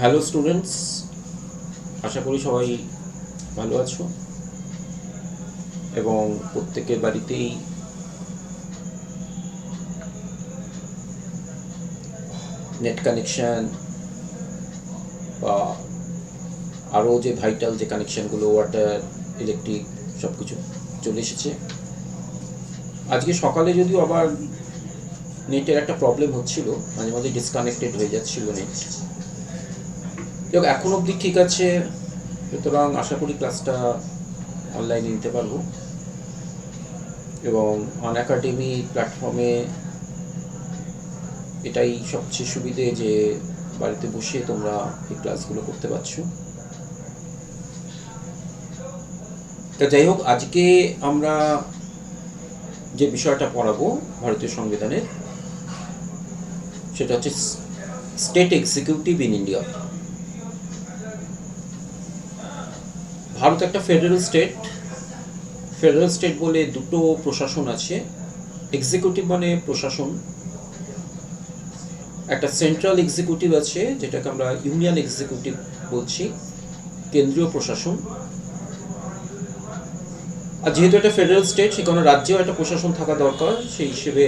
Hello students, আশা করি সবাই ভালো আছো এবং প্রত্যেকের বাড়িতেই নেট কানেকশান বা আরও যে ভাইটাল যে কানেকশানগুলো ওয়াটার, ইলেকট্রিক সব কিছু চলে এসেছে। আজকে সকালে যদিও আবার নেটের একটা প্রবলেম হচ্ছিল, মাঝে মাঝে ডিসকানেক্টেড হয়ে যাচ্ছিল নেট। এখন অবধি ঠিক আছে, সুতরাং আশা করি ক্লাসটা অনলাইনে নিতে পারবো এবং আনএকাডেমি প্ল্যাটফর্মে এটাই সবচেয়ে সুবিধে যে বাড়িতে বসে তোমরা এই ক্লাসগুলো করতে পারছো। তা যাই হোক, আজকে আমরা যে বিষয়টা পড়াবো ভারতীয় সংবিধানের, সেটা হচ্ছে state executive in India. Bharat একটা ফেডারেল স্টেট। ফেডারেল স্টেট বলে দুটো প্রশাসন আছে। এক্সিকিউটিভ মানে প্রশাসন, একটা সেন্ট্রাল এক্সিকিউটিভ আছে যেটাকে আমরা ইউনিয়ন এক্সিকিউটিভ বলছি, কেন্দ্রীয় প্রশাসন। আর যেহেতু একটা ফেডারেল স্টেট, সেখানে রাজ্যেও একটা প্রশাসন থাকা দরকার, সেই হিসেবে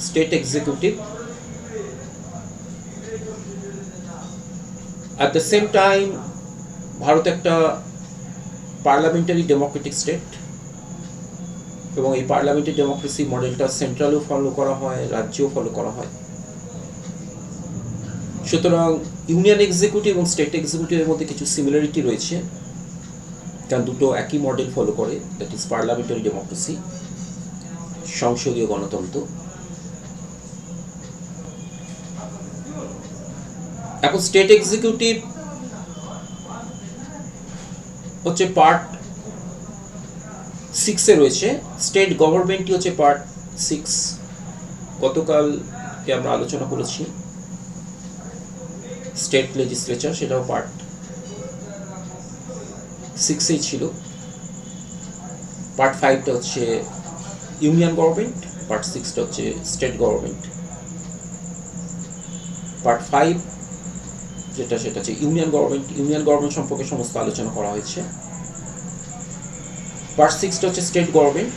state executive. At the same time Bharat একটা পার্লামেন্টারি ডেমোক্রেটিক স্টেট এবং এই পার্লামেন্টারি ডেমোক্রেসি মডেলটা সেন্ট্রালেও ফলো করা হয়, রাজ্যেও ফলো করা হয়। সুতরাং ইউনিয়ন এক্সিকিউটিভ এবং স্টেট এক্সিকিউটিভের মধ্যে কিছু সিমিলারিটি রয়েছে, কারণ দুটো একই মডেল ফলো করে, দ্যাট ইজ পার্লামেন্টারি ডেমোক্রেসি, সংসদীয় গণতন্ত্র। এখন স্টেট এক্সিকিউটিভ হচ্ছে পার্ট 6-এ রয়েছে, স্টেট গভর্নমেন্টই হচ্ছে পার্ট 6। গতকালকে আমরা আলোচনা করেছি স্টেট লেজিসলেচার, সেটাও পার্ট 6-এই ছিল। পার্ট 5টা হচ্ছে ইউনিয়ন গভর্নমেন্ট, পার্ট 6টা হচ্ছে স্টেট গভর্নমেন্ট। পার্ট 5 যেটা, সেটা হচ্ছে ইউনিয়ন গভর্নমেন্ট। ইউনিয়ন গভর্নমেন্ট সম্পর্কে সমস্ত আলোচনা করা হয়েছে। পার্ট 6টা হচ্ছে স্টেট গভর্নমেন্ট।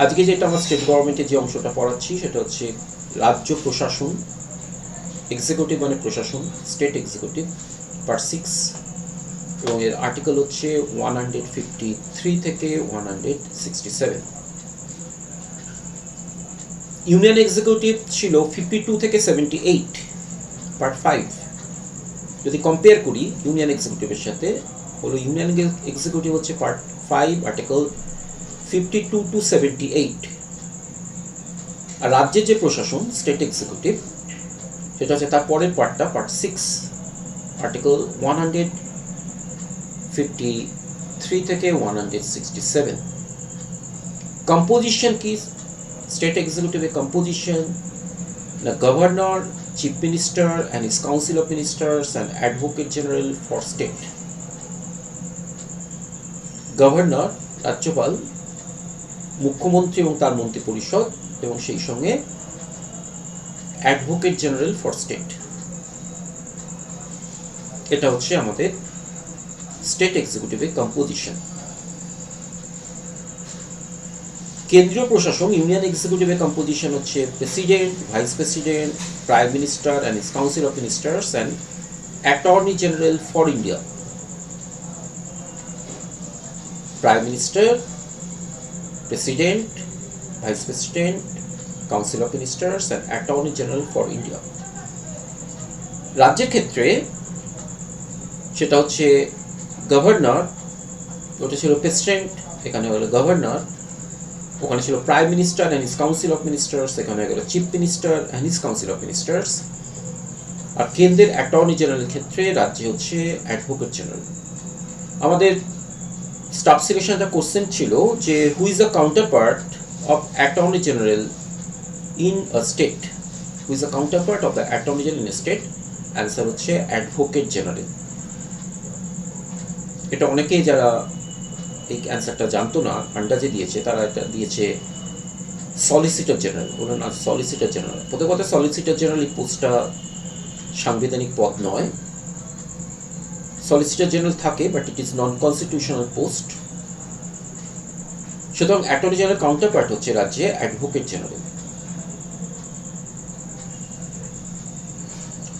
আজকে যেটা আমরা স্টেট গভর্নমেন্টের যে অংশটা পড়াচ্ছি, সেটা হচ্ছে রাজ্য প্রশাসন। এক্সিকিউটিভ মানে প্রশাসন, স্টেট এক্সিকিউটিভ, পার্ট 6, এবং এর আর্টিকেল হচ্ছে 153 থেকে 167। ইউনিয়ন এক্সিকিউটিভ ছিল 52 থেকে 78, পার্ট 5। যদি কম্পেয়ার করি ইউনিয়ন এক্সিকিউটিভের সাথে, হলো ইউনিয়ন এক্সিকিউটিভ হচ্ছে পার্ট 5, আর্টিকেল 52 to 78। আর রাজ্যের যে প্রশাসন স্টেট এক্সিকিউটিভ, সেটা হচ্ছে তার পরের পার্টটা, পার্ট 6, আর্টিকেল 153 থেকে 167। কম্পোজিশন কি স্টেট এক্সিকিউটিভের? Composition: the governor, chief minister and his council of ministers and advocate general for state. Governor রাজ্যপাল, মুখ্যমন্ত্রী এবং তার মন্ত্রী পরিষদ, এবং সেই সঙ্গে অ্যাডভোকেট জেনারেল ফর স্টেট। এটা হচ্ছে আমাদের স্টেট এক্সিকিউটিভের কম্পোজিশন। কেন্দ্রীয় প্রশাসন ইউনিয়ন এক্সিকিউটিভের কম্পোজিশন হচ্ছে president, vice president, prime minister and his council of ministers and attorney general for India. Prime minister, president, vice president, council of ministers and attorney general for India. রাজ্যের ক্ষেত্রে সেটা হচ্ছে governor, ওটা ছিল president, এখানে হলো governor. ওখানে ছিল prime minister and his council of ministers, এখানে হয়ে গেল chief minister and his council of ministers. আর কেন্দ্রের অ্যাটর্নি জেনারেলের ক্ষেত্রে রাজ্যে হচ্ছে অ্যাডভোকেট জেনারেল। আমাদের স্টাফ সিলেকশনটা কোশ্চেন ছিল যে who is the counterpart of attorney general in a state? Who is the counterpart of the attorney general in a state? Answer হচ্ছে অ্যাডভোকেট জেনারেল। এটা অনেকেই যারা এই অ্যান্সারটা জানতো না, আন্দাজে দিয়েছে, তারা এটা দিয়েছে সলিসিটর জেনারেল। বলুন না, সলিসিটর জেনারেল। প্রথম কথা, সলিসিটর জেনারেল এই পোস্টটা সাংবিধানিক পদ নয়। সলিসিটর জেনারেল থাকে, but it is non constitutional post. সুতরাং অ্যাটর্নি জেনারেল কাউন্টার পার্ট হচ্ছে রাজ্যে অ্যাডভোকেট জেনারেল।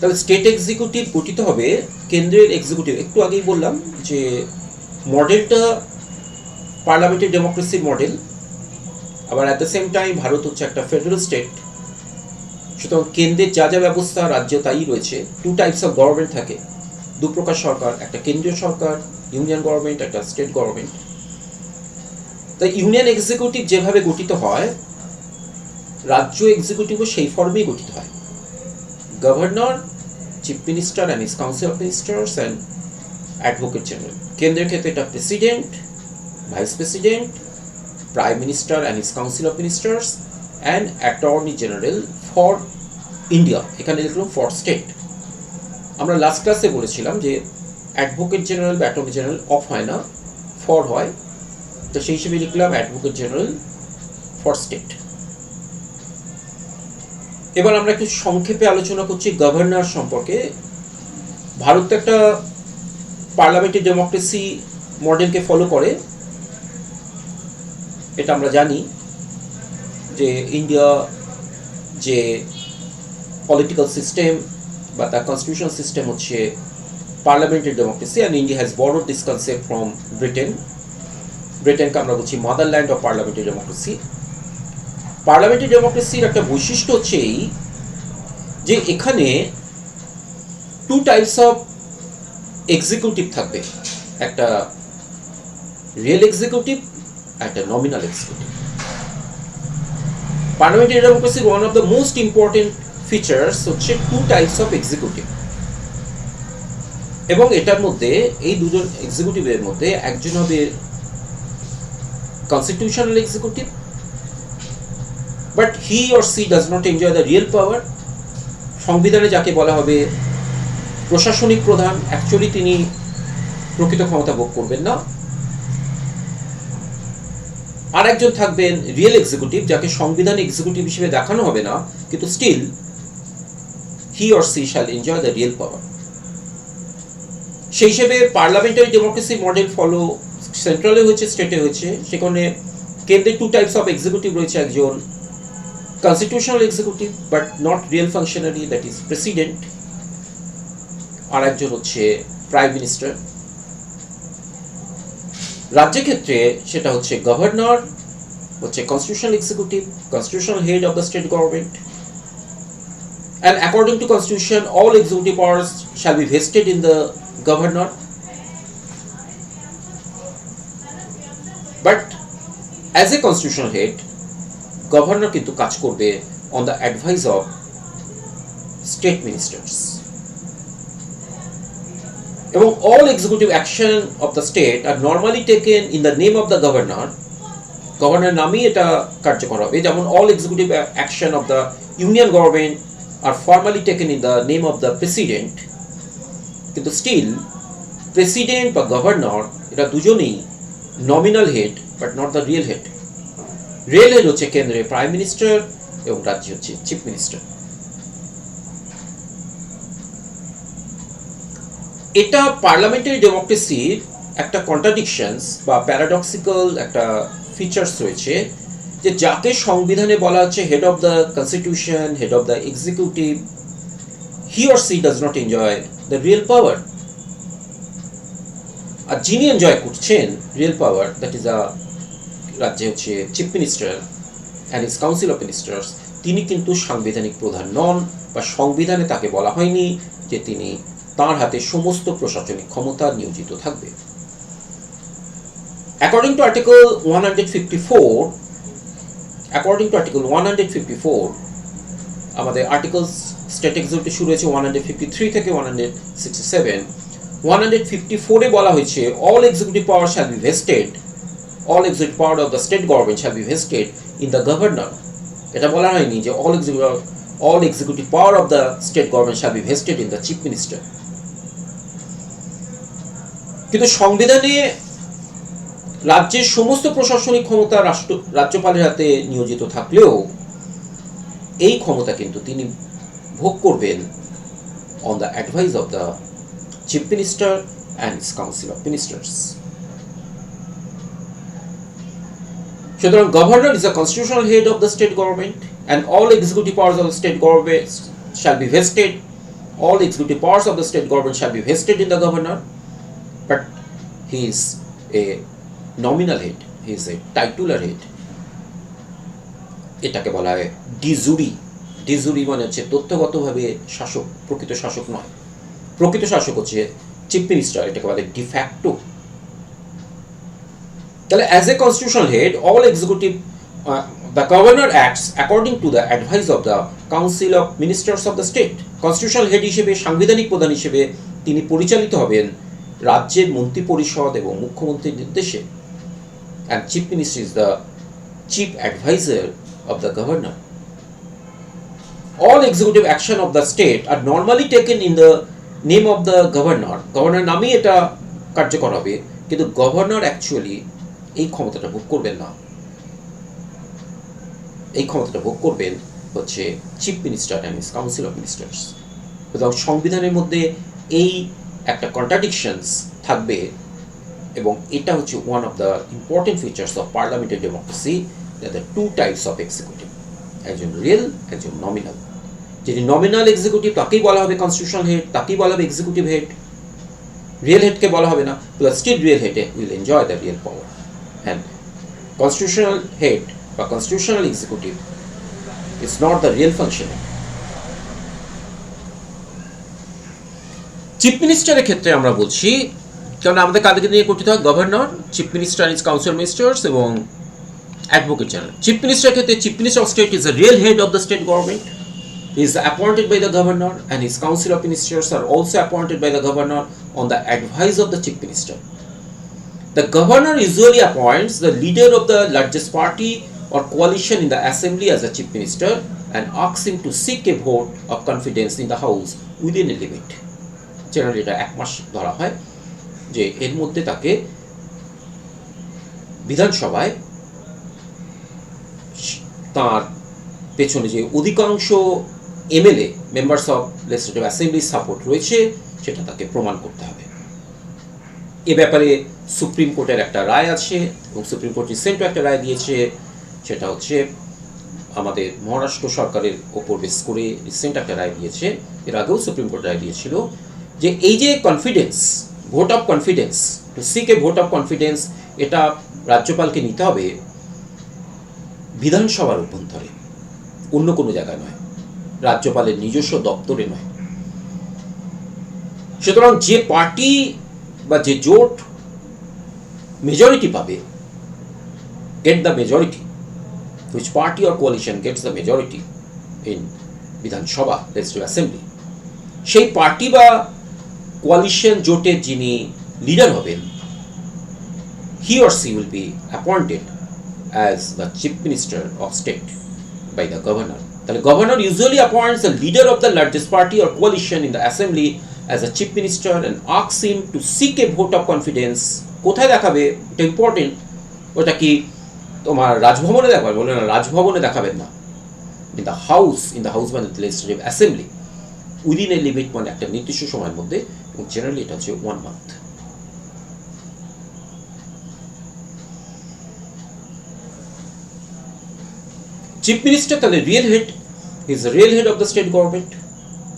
তবে স্টেট এক্সিকিউটিভ গঠিত হবে কেন্দ্রের এক্সিকিউটিভ। একটু আগেই বললাম যে মডেলটা পার্লামেন্টারি ডেমোক্রেসির মডেল, আবার at the same time Bharat হচ্ছে একটা ফেডারেল স্টেট। সুতরাং কেন্দ্রের যা যা ব্যবস্থা রাজ্য তাই রয়েছে। টু টাইপস অফ গভর্নমেন্ট থাকে, দু প্রকার সরকার, একটা কেন্দ্রীয় সরকার ইউনিয়ন গভর্নমেন্ট, একটা স্টেট গভর্নমেন্ট। তাই ইউনিয়ন এক্সিকিউটিভ যেভাবে গঠিত হয়, রাজ্য এক্সিকিউটিভও সেই ফর্মেই গঠিত হয়। Governor, chief minister and his council of ministers and advocate general. কেন্দ্রের ক্ষেত্রে এটা president, vice president, prime minister and his council of ministers and attorney general for India. এখানে লিখলাম ফর স্টেট। আমরা লাস্ট ক্লাসে বলেছিলাম যে অ্যাডভোকেট জেনারেল বা অ্যাটর্নি জেনারেল অফ হয় না, ফর হয়। তো সেই হিসেবে লিখলাম অ্যাডভোকেট জেনারেল ফর স্টেট। এবার আমরা একটু সংক্ষেপে আলোচনা করছি গভর্নর সম্পর্কে। ভারত তো একটা পার্লামেন্টারি ডেমোক্রেসি মডেলকে ফলো করে, এটা আমরা জানি যে ইন্ডিয়া যে পলিটিক্যাল সিস্টেম বা তার কনস্টিটিউশন সিস্টেম হচ্ছে parliamentary democracy, and India has borrowed this concept from Britain. ব্রিটেনকে আমরা বলছি motherland of parliamentary democracy. Parliamentary ডেমোক্রেসির একটা বৈশিষ্ট্য হচ্ছে এই যে এখানে টু টাইপস অফ এক্সিকিউটিভ থাকবে, একটা রিয়েল এক্সিকিউটিভ, একটা নমিনাল এক্সিকিউটিভ। পার্লামেন্টারি ডেমোক্রেসির one of the most important features হচ্ছে টু টাইপস অফ এক্সিকিউটিভ। এবং এটার মধ্যে এই দুজন এক্সিকিউটিভের মধ্যে একজন হবে constitutional executive, but he or she does not enjoy the real power. সংবিধানে যাকে বলা হবে প্রশাসনিক প্রধান, অ্যাকচুয়ালি তিনি প্রকৃত ক্ষমতা ভোগ করবেন না। আর একজন থাকবেন রিয়েল এক্সিকিউটিভ, যাকে সংবিধানে এক্সিকিউটিভ হিসেবে দেখানো হবে না, কিন্তু still he or she shall enjoy the real power. সেই হিসেবে পার্লামেন্টারি ডেমোক্রেসি মডেল ফলো সেন্ট্রালে হয়েছে, স্টেটে হয়েছে। সেখানে কেন্দ্রে টু টাইপস অফ এক্সিকিউটিভ রয়েছে, একজন constitutional executive but not real functionary, that is president, আর একজন হচ্ছে প্রাইম মিনিস্টার। রাজ্যের ক্ষেত্রে সেটা হচ্ছে গভর্নর, হচ্ছে constitutional executive, constitutional head of the state government, and according to constitution all executive powers shall be vested in the governor, but as a constitutional head governor কিন্তু কাজ করবে on the advice of state ministers, এবং all executive action of the state are normally taken in the name of the governor. Governor নামেই এটা কার্যকর হবে। যেমন all executive action of the union government are formally taken in the name of the president, কিন্তু still president বা governor এটা দুজনেই nominal head but not the real head. Real head হচ্ছে কেন্দ্রের প্রাইম মিনিস্টার এবং রাজ্যে হচ্ছে চিফ মিনিস্টার। এটা পার্লামেন্টারি ডেমোক্রেসির একটা কন্ট্রাডিকশনস বা প্যারাডক্সিক্যাল একটা ফিচার্স রয়েছে, যে যাকে সংবিধানে বলা হচ্ছে head of the constitution, head of the executive, he or she does not enjoy the real power. আর যিনি এনজয় করছেন real power, that is a রাজ্যে হচ্ছে chief minister and his council of ministers, তিনি কিন্তু সাংবিধানিক প্রধান নন, বা সংবিধানে তাকে বলা হয়নি যে তিনি তার হাতে সমস্ত প্রশাসনিক ক্ষমতা নিয়োজিত থাকবে। অ্যাকর্ডিং টু আর্টিকেল 154, আমাদের আর্টিকেলস স্টেট এক্সিকিউটিভ শুরু হয়েছে 153 থেকে 167। 154 এ বলা হয়েছে all executive power shall be vested, all executive power of the state government shall be vested in the governor. এটা বলা হয়নি যে all executive power of the state government shall be vested in the chief minister. কিন্তু সংবিধানে রাজ্যের সমস্ত প্রশাসনিক ক্ষমতা রাজ্যপালের হাতে নিয়োজিত থাকলেও এই ক্ষমতা কিন্তু তিনি ভোগ করবেন on the advice of the Chief Minister and his Council of Ministers. সুতরাং governor is the constitutional head of the state government and all executive powers of the state government shall be vested. All executive powers of the state government shall be vested in the governor, but he is a nominal head, he is a titular head. এটাকে বলা হয় ডিজুরি। ডিজুরি মানে হচ্ছে তথ্যগতভাবে শাসক, প্রকৃত শাসক নয়। প্রকৃত শাসক হচ্ছে চিফ মিনিস্টার, এটাকে বলে ডিফ্যাক্টো। তাহলে as a constitutional head all executive the governor acts according to the advice of the council of ministers of the state. Constitutional head হিসেবে, সাংবিধানিক প্রধান হিসেবে তিনি পরিচালিত হবেন রাজ্যের মন্ত্রী পরিষদ এবং মুখ্যমন্ত্রীর নির্দেশে। And chief minister is the chief advisor of the governor. All executive action of the state are normally taken in the name of the governor. Governor নামে এটা কার্যকর হবে, কিন্তু গভর্নর অ্যাকচুয়ালি এই ক্ষমতাটা ভোগ করবেন না। এই ক্ষমতাটা ভোগ করবেন হচ্ছে chief minister and his council of ministers. সুতরাং সংবিধানের মধ্যে এই একটা কন্ট্রাডিকশনস থাকবে, এবং এটা হচ্ছে one of the important features of parliamentary democracy. There are two types of executive, একজন রিয়েল, একজন নমিনাল। যিনি নমিনাল এক্সিকিউটিভ তাকেই বলা হবে কনস্টিটিউশনাল হেড, তাকেই বলা হবে এক্সিকিউটিভ হেড। রিয়েল হেডকে বলা হবে না, but still real head will enjoy the real power. And constitutional head বা constitutional executive is not the real functioning. Chief মিনিস্টারের ক্ষেত্রে আমরা বলছি, কারণ আমাদের কাদেরকে নিয়ে গঠিত হয়? Governor, chief minister, his council ministers এবং Advocate General. Chief Minister ক্ষেত্রে Chief Minister of State is the real head of the state government. He is appointed by the governor and his council of ministers are also appointed by the governor on the advice of the Chief Minister. The governor usually appoints the leader of the largest party or coalition in the assembly as the Chief Minister and asks him to seek a vote of confidence in the house within a limit. Generally এটা 1 মাস ধরা হয় যে এর মধ্যে তাকে বিধানসভায় তার পেছনে যে অধিকাংশ MLA members of legislative assembly support রয়েছে সেটা তাকে প্রমাণ করতে হবে। এ ব্যাপারে সুপ্রিম কোর্টের একটা রায় আছে এবং সুপ্রিম কোর্ট রিসেন্টও একটা রায় দিয়েছে। সেটা হচ্ছে আমাদের মহারাষ্ট্র সরকারের ওপর বেস করে রিসেন্ট একটা রায় দিয়েছে। এর আগেও সুপ্রিম কোর্ট রায় দিয়েছিল যে এই যে confidence, vote of confidence, to seek A vote of confidence, এটা রাজ্যপালকে নিতে হবে বিধানসভার অভ্যন্তরে, অন্য কোনো জায়গায় নয়, রাজ্যপালের নিজস্ব দপ্তরে নয়। সুতরাং যে পার্টি বা যে জোট মেজরিটি পাবে, get the majority, which party or coalition gets the majority in বিধানসভা, legislative assembly, সেই পার্টি বা কোয়ালিশন জোটের যিনি লিডার হবেন, he or she will be appointed as the chief minister of state by the governor. The governor usually appoints the leader of the largest party or coalition in the assembly as a chief minister and asks him to seek a vote of confidence. কোথায় দেখাবে? এটা important. ওটা কি তোমার রাজভবনে দেখাবে? বলে না, রাজভবনে দেখাবেন না। in the house মানে legislative assembly, within a limit মানে একটা নির্দিষ্ট সময়ের মধ্যে, এবং জেনারেলি এটা হচ্ছে 1 month। Chief Minister তাহলে real head, he is the real head of the state government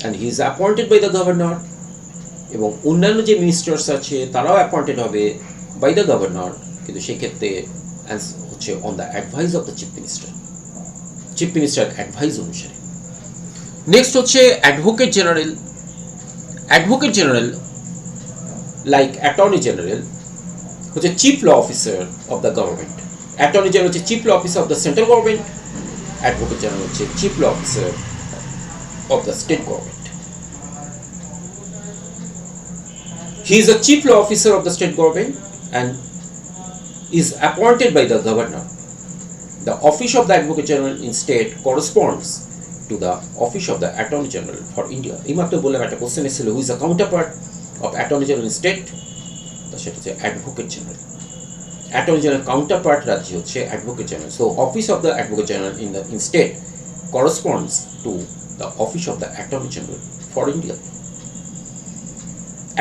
and he is appointed by the governor, এবং অন্যান্য যে মিনিস্টার্স আছে তারাও অ্যাপয়েন্টেড হবে বাই দ্য গভর্নর, কিন্তু সেক্ষেত্রে হচ্ছে on the advice of the chief minister, chief minister advice অনুসারে। নেক্সট হচ্ছে advocate general. Advocate general like attorney general হচ্ছে chief law officer of the government. Attorney general হচ্ছে chief law officer of the central government, advocate general হচ্ছে chief law officer of the state government. He is a chief law officer of the state government and is appointed by the governor. The office of the Advocate General in state corresponds to the office of the Attorney General for India. এইমাত্র বললাম একটা question এসেছিল, who is the counterpart of Attorney General in state? তো সেটা হচ্ছে Advocate General. Attorney General counterpart রাজ্যে হচ্ছে Advocate General. So office of the Advocate General in state corresponds to the office of the Attorney General for India.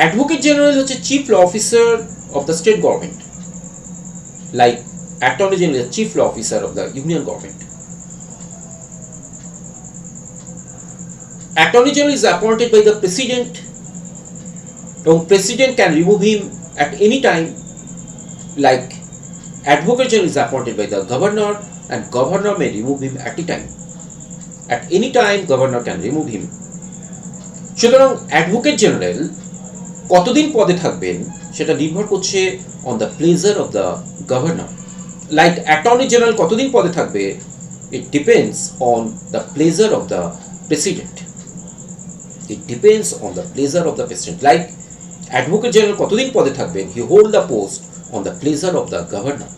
Advocate general হচ্ছে chief law officer of the state government, like attorney general chief law officer of the union government. Attorney General is appointed by the President, এবং President can remove him at any time, like Advocate General is appointed by the Governor and Governor may remove him at any time. At any time Governor can remove him. সুতরাং Advocate General কতদিন পদে থাকবেন সেটা নির্ভর করছে on the pleasure of the Governor. Like Attorney General কতদিন পদে থাকবে, it depends on the pleasure of the President. It depends on the pleasure of the President. Like Advocate General কতদিন পদে থাকবেন, he hold the post on the pleasure of the Governor.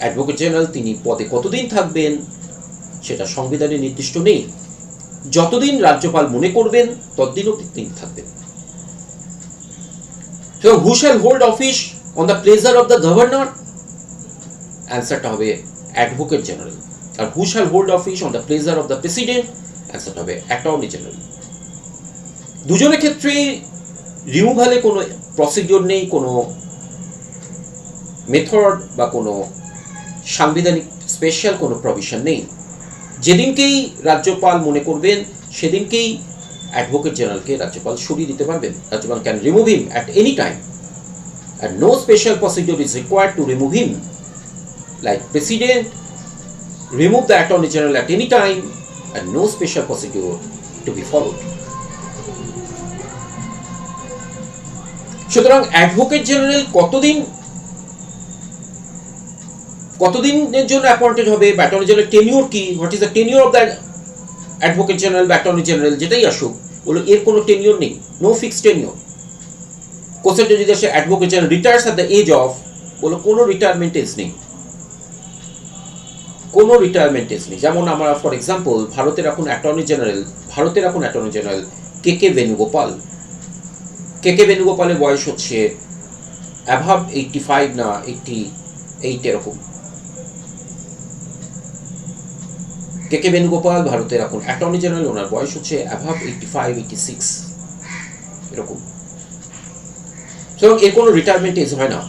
Advocate General তিনি পদে কতদিন থাকবেন সেটা সংবিধানে নির্দিষ্ট নেই, যতদিন রাজ্যপাল মনে করবেন ততদিন অবধি তিনি থাকবেন। So who shall hold office on the pleasure of the Governor? অ্যান্সারটা হবে Advocate General. R who shall hold office on the pleasure of the President? অ্যান্সারটা হবে অ্যাটর্নি জেনারেল। দুজনের ক্ষেত্রে রিমুভালে কোনো প্রসিডিওর নেই, কোনো মেথড বা কোনো সাংবিধানিক স্পেশাল কোনো প্রভিশন নেই। যেদিনকেই রাজ্যপাল মনে করবেন সেদিনকেই অ্যাডভোকেট জেনারেলকে রাজ্যপাল সরিয়ে দিতে পারবেন। রাজ্যপাল can remove him at any time and no special procedure is required to remove him, like President remove the Attorney General at any time and no special procedure to be followed. সুতরাং advocate general কতদিনের জন্য appointed হবে, বা attorney general tenure কি, what is the tenure of the advocate general বা attorney general, যেটাই আসুক বলো এর কোনো টেনিউর নেই, নো ফিক্সড টেনিউর। কোশ্চেনটা যদি আসে advocate general retires at the age of, বলো কোনো রিটায়ারমেন্ট এজ নেই, কোনো রিটায়ারমেন্ট এজ নেই। যেমন আমরা ফর এক্সাম্পল ভারতের এখন অ্যাটর্নি জেনারেল কে কে বেণুগোপালের বয়স হচ্ছে অ্যাভাব 85 না 88 এরকম। কে কে বেণুগোপাল ভারতের এখন অ্যাটর্নি জেনারেল, ওনার বয়স হচ্ছে অ্যাভাব 85, 86 এরকম। সুতরাং এর কোনো রিটায়ারমেন্ট এজ হয় না।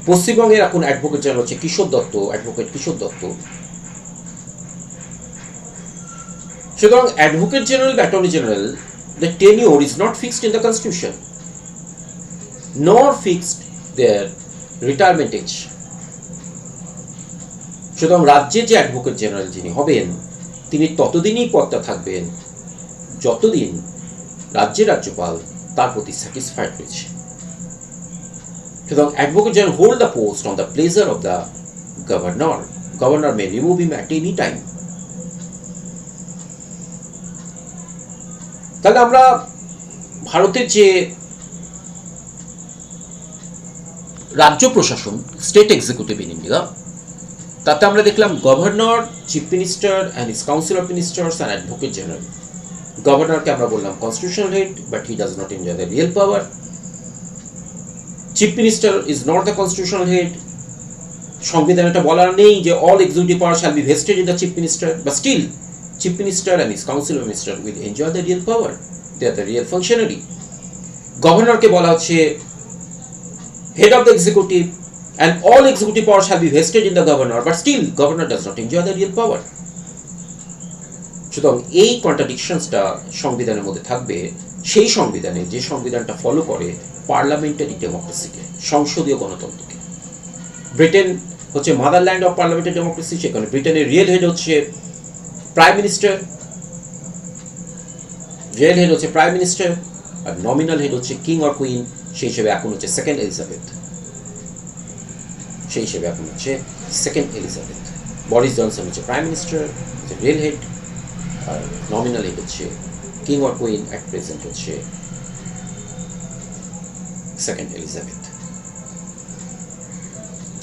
পশ্চিমবঙ্গের এখন অ্যাডভোকেট জেনারেল হচ্ছে অ্যাডভোকেট কিশোর দত্ত। সুতরাং অ্যাডভোকেট জেনারেল বা attorney general, the tenure is not fixed in the constitution nor fixed their retirement age. সুতরাং রাজ্যের যে অ্যাডভোকেট জেনারেল যিনি হবেন তিনি ততদিনই পদটা থাকবেন যতদিন রাজ্যের রাজ্যপাল তার প্রতি স্যাটিসফাইড রয়েছে। সুতরাং advocate general hold the post on the pleasure of the governor May remove him at any time. তাহলে আমরা ভারতের যে রাজ্য প্রশাসন, স্টেট এক্সিকিউটিভ ইন ইন্ডিয়া, তাতে আমরা দেখলাম governor, chief minister and his council of ministers and advocate general. গভর্নরকে আমরা বললাম constitutional head, but he does not enjoy the real power. Chief minister is not the constitutional head. সংবিধানে এটা বলা নেই যে all executive power shall be vested in the chief minister, but still Chief Minister and his Council of Ministers will enjoy the real power. They are the real functionary. Governor ke bola hocche head of the executive and all executive power shall be vested in the governor, but still governor does not enjoy the real power. সুতরাং এই কন্ট্রাডিকশনসটা সংবিধানের মধ্যে থাকবে, সেই সংবিধানে যে সংবিধানটা follow করে parliamentary ডেমোক্রেসিকে, সংসদীয় গণতন্ত্রকে। ব্রিটেন হচ্ছে মাদারল্যান্ড অফ পার্লামেন্টারি ডেমোক্রেসি, সেখানে ব্রিটেনের রিয়েল হেড হচ্ছে প্রাইম মিনিস্টার, আর নমিনাল হেড হচ্ছে কিং অর কুইন, সেই হিসেবে এখন হচ্ছে সেকেন্ড এলিজাবেথ। বরিস জনসন হচ্ছে প্রাইম মিনিস্টার, রিয়েল হেড, আর নমিনাল হেড হচ্ছে king or queen, at present হচ্ছে সেকেন্ড এলিজাবেথ।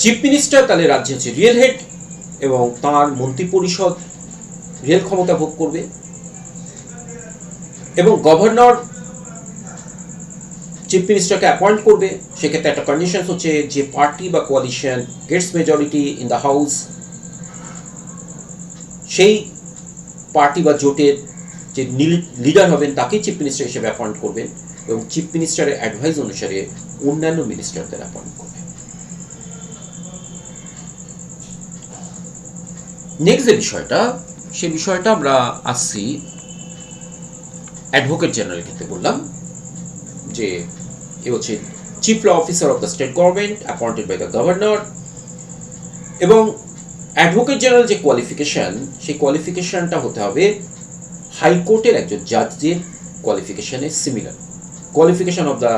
চিফ মিনিস্টার তাহলে রাজ্যে হচ্ছে রিয়েল হেড এবং তার মন্ত্রী পরিষদ রিয়েল ক্ষমতা ভোগ করবে, এবং গভর্নর চিফ মিনিস্টারকে অ্যাপয়েন্ট করবে। সেক্ষেত্রে একটা কন্ডিশন হচ্ছে যে পার্টি বা coalition gets majority in the house, সেই পার্টি বা জোটের যে লিডার হবেন তাকেই চিফ মিনিস্টার হিসেবে অ্যাপয়েন্ট করবেন এবং চিফ মিনিস্টারের অ্যাডভাইস অনুসারে অন্যান্য মিনিস্টারদের অ্যাপয়েন্ট করবেন। নেক্সট যে বিষয়টা, সেই বিষয়টা আমরা আসছি অ্যাডভোকেট জেনারেল ক্ষেত্রে বললাম যে এ হচ্ছে chief law officer of the state government appointed by the governor, এবং অ্যাডভোকেট জেনারেল যে কোয়ালিফিকেশন, সেই কোয়ালিফিকেশনটা হতে হবে হাইকোর্টের একজন জাজের কোয়ালিফিকেশনে similar. Qualification of the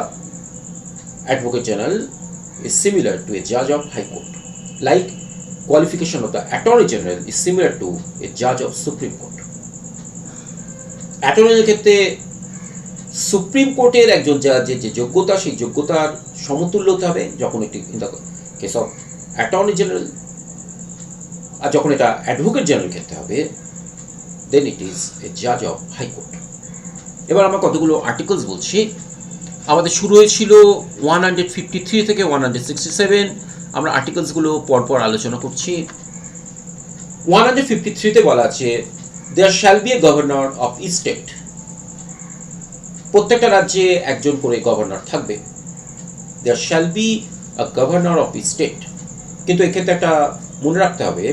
advocate general is similar to a judge of high court, like qualification of the attorney general is similar to a judge of supreme court. অ্যাটর্নির ক্ষেত্রে সুপ্রিম কোর্টের একজন জাজের যে যোগ্যতা, সেই যোগ্যতার সমতুল্য হতে হবে যখন এটি in the case of attorney general, আর যখন এটা অ্যাডভোকেট জেনারেল ক্ষেত্রে হবে দেন ইট ইজ এ জাজ অফ হাইকোর্ট। এবার আমরা কতগুলো আর্টিকেলস বলছি। আমাদের শুরু হয়েছিল 153 থেকে 167। আমরা আর্টিকেলসগুলো পরপর আলোচনা করছি। 153-তে বলা আছে there shall be a governor of each state. প্রত্যেকটা রাজ্যে একজন করে গভর্নর থাকবে। There shall be a governor of each state. কিন্তু এক্ষেত্রে একটা মনে রাখতে হবে,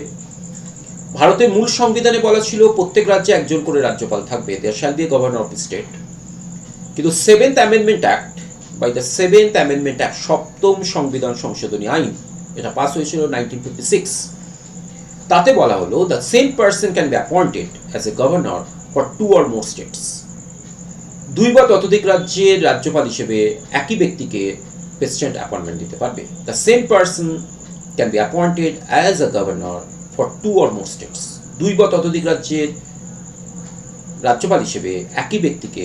ভারতের মূল সংবিধানে বলা ছিল প্রত্যেক রাজ্যে একজন করে রাজ্যপাল থাকবে, there shall be a governor of each state. কিন্তু 7th amendment act, by the 7th amendment act, সপ্তম সংবিধান সংশোধনী আইন, এটা পাস হয়েছিল 1956। তাতে বলা হলো the same person can be appointed as a governor for 2 or more states. 2 বা ততোধিক রাজ্যের রাজ্যপাল হিসেবে একই ব্যক্তিকে প্রেসিডেন্ট অ্যাপয়েন্টমেন্ট দিতে পারবে। The same person can be appointed as a governor for 2 or more states. 2 বা ততোধিক রাজ্যের রাজ্যপাল হিসেবে একই ব্যক্তিকে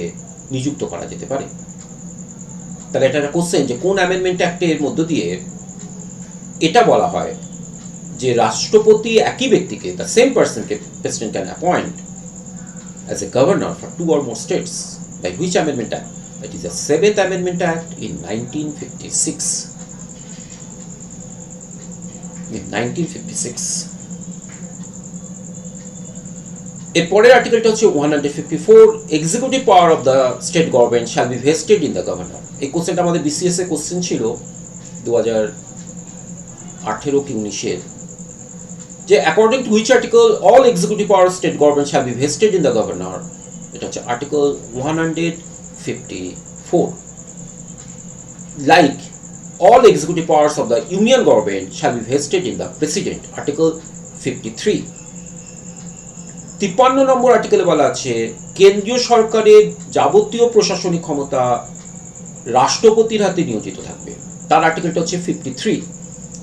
নিযুক্ত করা যেতে পারে। তাহলে এটা একটা কোশ্চেন যে কোন অ্যামেন্ডমেন্ট অ্যাক্টের মধ্য দিয়ে এটা বলা হয় যে রাষ্ট্রপতি একই ব্যক্তিকে, দ্য সেম পার্সনকে president can appoint as a governor for 2 or more states. By which amendment act? That is the 7th amendment act in 1956। In 1956 এর পরের আর্টিকেলটা হচ্ছে 154, executive power of the state government shall be vested in the governor. এই কোশ্চেনটা আমাদের BCS এ question ছিল 2018 কি 19-এর, যে according to which article all executive power of state government shall be vested in the governor. এটা হচ্ছে article 154। Like all executive powers of the union government shall be vested in the president, article 53. 53 নম্বর আর্টিকেলে বলা আছে কেন্দ্রীয় সরকারের যাবতীয় প্রশাসনিক ক্ষমতা রাষ্ট্রপতির হাতে নিয়োজিত থাকবে, তার আর্টিকেলটা হচ্ছে 53।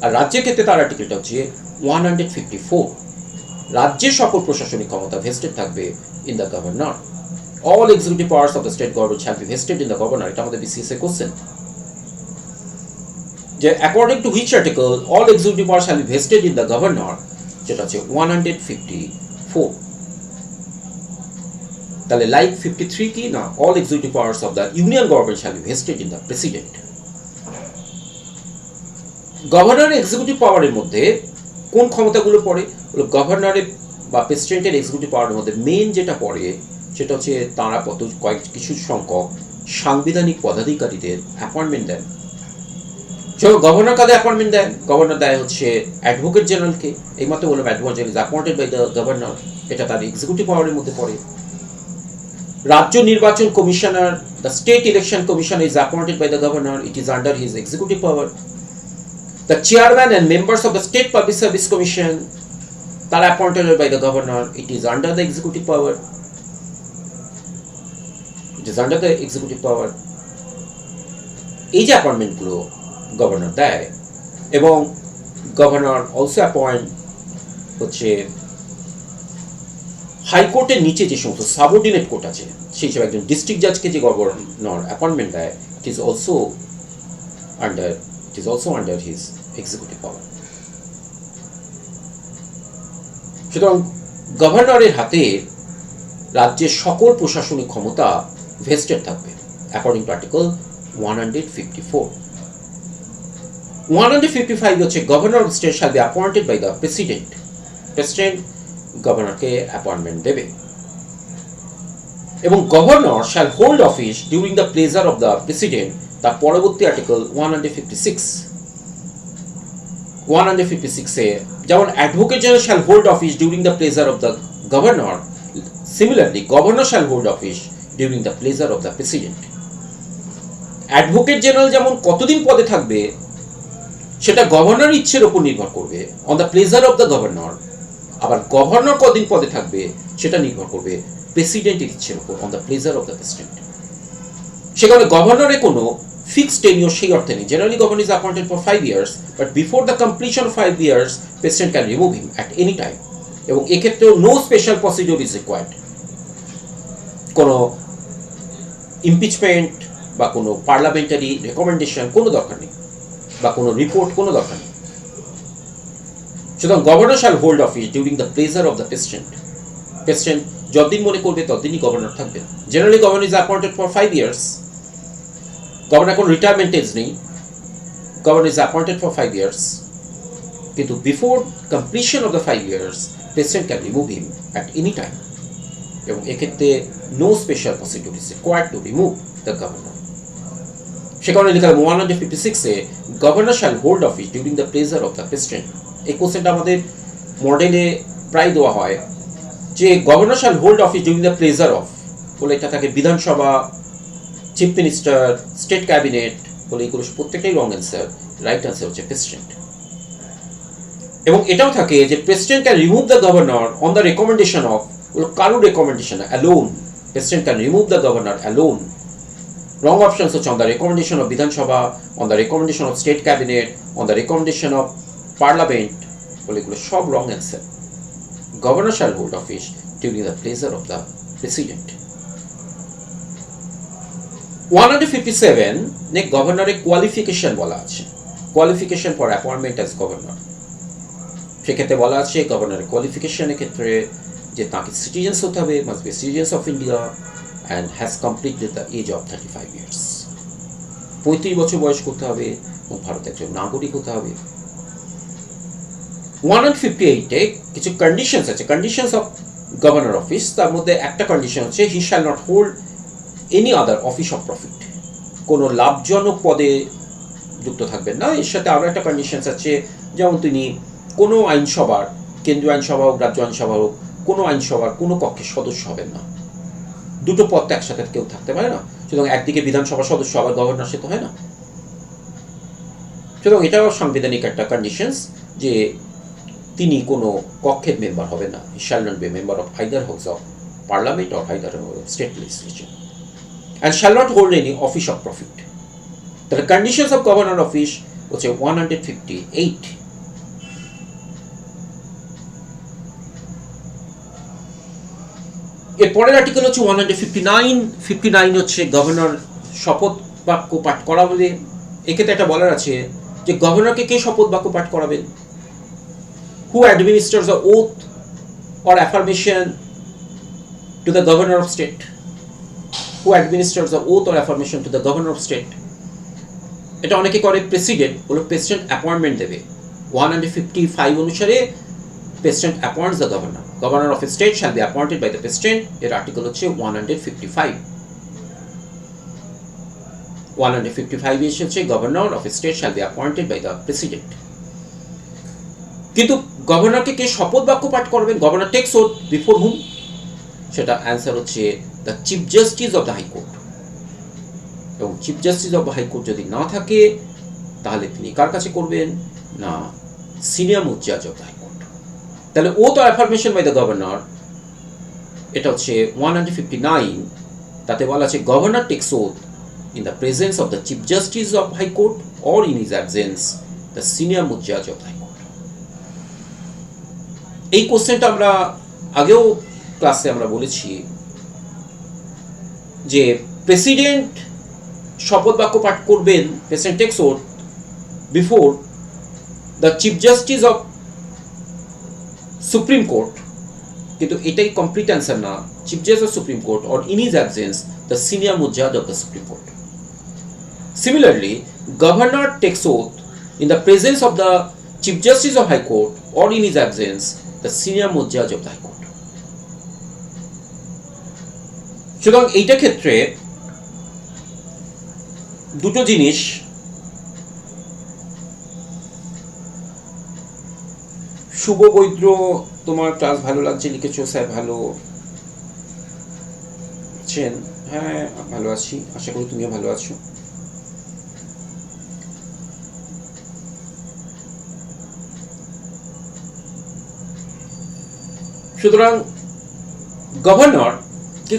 আর রাজ্যের ক্ষেত্রে তার আর্টিকেলটা হচ্ছে 154। রাজ্যের সকল প্রশাসনিক ক্ষমতা ভেস্টেড থাকবে in the governor. all executive powers of the state government shall be vested in the governor, এটা আমাদের বিসিএস এর কোশ্চেন, যে according to which article all executive power shall be vested in the governor, যেটা হচ্ছে 154। তাহলে like 53 কি না, all executive powers of the union government shall be vested in the president. গভর্নরের এক্সিকিউটিভ পাওয়ারের মধ্যে কোন ক্ষমতাগুলো পড়ে? গভর্নরের বা প্রেসিডেন্টের এক্সিকিউটিভ পাওয়ারের মধ্যে মেন যেটা পড়ে সেটা হচ্ছে তাঁরা কিছু সংখ্যক সাংবিধানিক পদাধিকারীদের অ্যাপয়েন্টমেন্ট দেন। গভর্নর কাদের অ্যাপয়েন্টমেন্ট দেন? গভর্নর দেয় হচ্ছে অ্যাডভোকেট জেনারেলকে। এইমাত্র বললাম advocate general is appointed by the governor, এটা তার এক্সিকিউটিভ পাওয়ারের মধ্যে পড়ে। রাজ্য নির্বাচন commissioner, the state election commission is appointed by the governor, it is under his executive power. The chairman and members of the state public service commission, তারা appointed by the governor, it is under the executive power, it is under the executive পাওয়ার। এই যে অ্যাপয়েন্টমেন্টগুলো governor দেয়, এবং governor also appoint হচ্ছে হাইকোর্টের নিচে যে সমস্ত সাবঅর্ডিনেট কোর্ট আছে, সেই হিসেবে একজন ডিস্ট্রিক্ট জাজকে যে গভর্নর অ্যাপয়েন্টমেন্ট দেয়, ইট is also under his executive পাওয়ার। সুতরাং গভর্নরের হাতে রাজ্যের সকল প্রশাসনিক ক্ষমতা ভেস্টেড থাকবে অ্যাকর্ডিং টু আর্টিকেল 154। 155 হচ্ছে governor of state shall be appointed by the president. President গভর্নরকে অ্যাপয়েন্টমেন্ট দেবে। এবং governor shall hold office during the pleasure of the president, তার পরবর্তী আর্টিকেল 156 এ যেমন advocate general shall hold office during the pleasure of the governor, similarly governor shall hold office during the pleasure of the president. Advocate general যেমন কতদিন পদে থাকবে সেটা governor ইচ্ছের উপর নির্ভর করবে, on the pleasure of the governor. আবার গভর্নর কদিন পদে থাকবে সেটা নির্ভর করবে প্রেসিডেন্টের ইচ্ছের উপর, on the pleasure of the president. সেখানে গভর্নরের কোনো ফিক্সড টেনিওর সেই অর্থে নেই। Generally governor is appointed for 5 years, but before the completion of 5 years president can remove him at any time. এবং এক্ষেত্রেও no special procedure is required. কোনো impeachment বা কোনো পার্লামেন্টারি রেকমেন্ডেশন কোনো দরকার নেই, বা কোনো রিপোর্ট কোনো দরকার নেই। সুতরাং governor shall hold office during the pleasure of the president. President যতদিন মনে করবে ততদিনই গভর্নর থাকবেন। Generally governor is appointed for 5 years। Governor কোনো রিটায়ারমেন্ট এজ নেই, governor is appointed for 5 years, কিন্তু before completion of the 5 years president can remove him at any time. এবং এক্ষেত্রে no special procedure is required to remove the governor. সে কারণে লেখা 156 এ governor shall hold office during the pleasure of the president. এই কোশ্চেনটা আমাদের মডেলে প্রায় দেওয়া হয় যে governor shall hold office during the pleasure of বলে এটা থাকে বিধানসভা, চিফ মিনিস্টার, স্টেট ক্যাবিনেট বলে এগুলো প্রত্যেকটাই রং অ্যান্সার। রাইট অ্যান্সার হচ্ছে প্রেসিডেন্ট। এবং এটাও থাকে যে president can remove the governor on the recommendation of, কারোর recommendation alone. President can remove the governor alone. Wrong options হচ্ছে on the recommendation of Vidhan Sabha, on the recommendation of state cabinet, on the recommendation of parliament বলে এগুলো সব wrong answer. Governor shall hold office during the pleasure of the president. 157 নে গভর্নরের qualification বলা আছে, qualification for appointment as governor. সেক্ষেত্রে বলা আছে গভর্নরের কোয়ালিফিকেশনের ক্ষেত্রে যে তাকে সিটিজেন্স হতে হবে, must be citizens of India and has completed the age of 35 years। 35 বছর বয়স করতে হবে এবং ভারতের একজন নাগরিক হতে হবে। 158 এ কিছু কন্ডিশনস আছে, কন্ডিশনস অফ গভর্নর অফিস। তার মধ্যে একটা কন্ডিশন হচ্ছে হি shall not hold any other office of profit. কোনো লাভজনক পদে যুক্ত থাকবেন না। এর সাথে আরও একটা কন্ডিশনস আছে, যেমন তিনি কোনো আইনসভার, কেন্দ্রীয় আইনসভা হোক, রাজ্য আইনসভা হোক, কোনো আইনসভার কোনো কক্ষের সদস্য হবেন না। দুটো পদ তো একসাথে কেউ থাকতে পারে না। সুতরাং একদিকে বিধানসভার সদস্য আবার গভর্নর, সে তো হয় না। সুতরাং এটাও সাংবিধানিক একটা কন্ডিশনস যে তিনি কোনো কক্ষের মেম্বার হবেন না। He shall not be member of either house of parliament or either state legislature and shall not hold any office of profit. The conditions of governor office হচ্ছে 158। এর পরের আর্টিকেল হচ্ছে 159 হচ্ছে গভর্নর শপথ বাক্য পাঠ করা বলে। এক্ষেত্রে একটা বলার আছে যে গভর্নরকে কে শপথ বাক্য পাঠ করাবেন। Who administers the oath or affirmation to the governor of state? Who administers the oath or affirmation to the governor of state? এটা অনেকে করে প্রেসিডেন্ট, বলে প্রেসিডেন্ট অ্যাপয়েন্টমেন্ট দেবে। 155 অনুসারে president appoints the governor. Governor of a state shall be appointed by the president. এর article হচ্ছে 155। 155 এসেছে governor of a state shall be appointed by the president. কিন্তু গভর্নরকে কে শপথ বাক্য পাঠ করবেন? Governor takes oath before whom? সেটা অ্যান্সার হচ্ছে the chief justice of the high court. এবং chief justice of the high court যদি না থাকে তাহলে তিনি কার কাছে করবেন না, সিনিয়র মোস্ট জাজ অফ দ্য হাইকোর্ট। তাহলে oath or affirmation by the governor, এটা হচ্ছে 159। তাতে বলা আছে governor takes oath in the presence of the chief justice of high court or in his absence the senior most জাজ অফ দ্য হাইকোর্ট। এই কোশ্চেনটা আমরা আগেও ক্লাসে আমরা বলেছি যে প্রেসিডেন্ট শপথ বাক্য পাঠ করবেন, president takes oath before the chief justice of supreme court, কিন্তু এটাই কমপ্লিট অ্যান্সার না। Chief justice of supreme court or in his absence the senior most জাজ of the supreme court. Similarly governor takes oath in the presence of the chief justice of high court or in his absence the senior most জাজ of the high court. সুতরাং এইটা ক্ষেত্রে দুটো জিনিস, শুভ বৈদ্য তোমার class ভালো লাগছে লিখেছো, স্যার ভালো আছেন, হ্যাঁ ভালো আছি, আশা করি তুমিও ভালো আছো। সুতরাং গভর্নর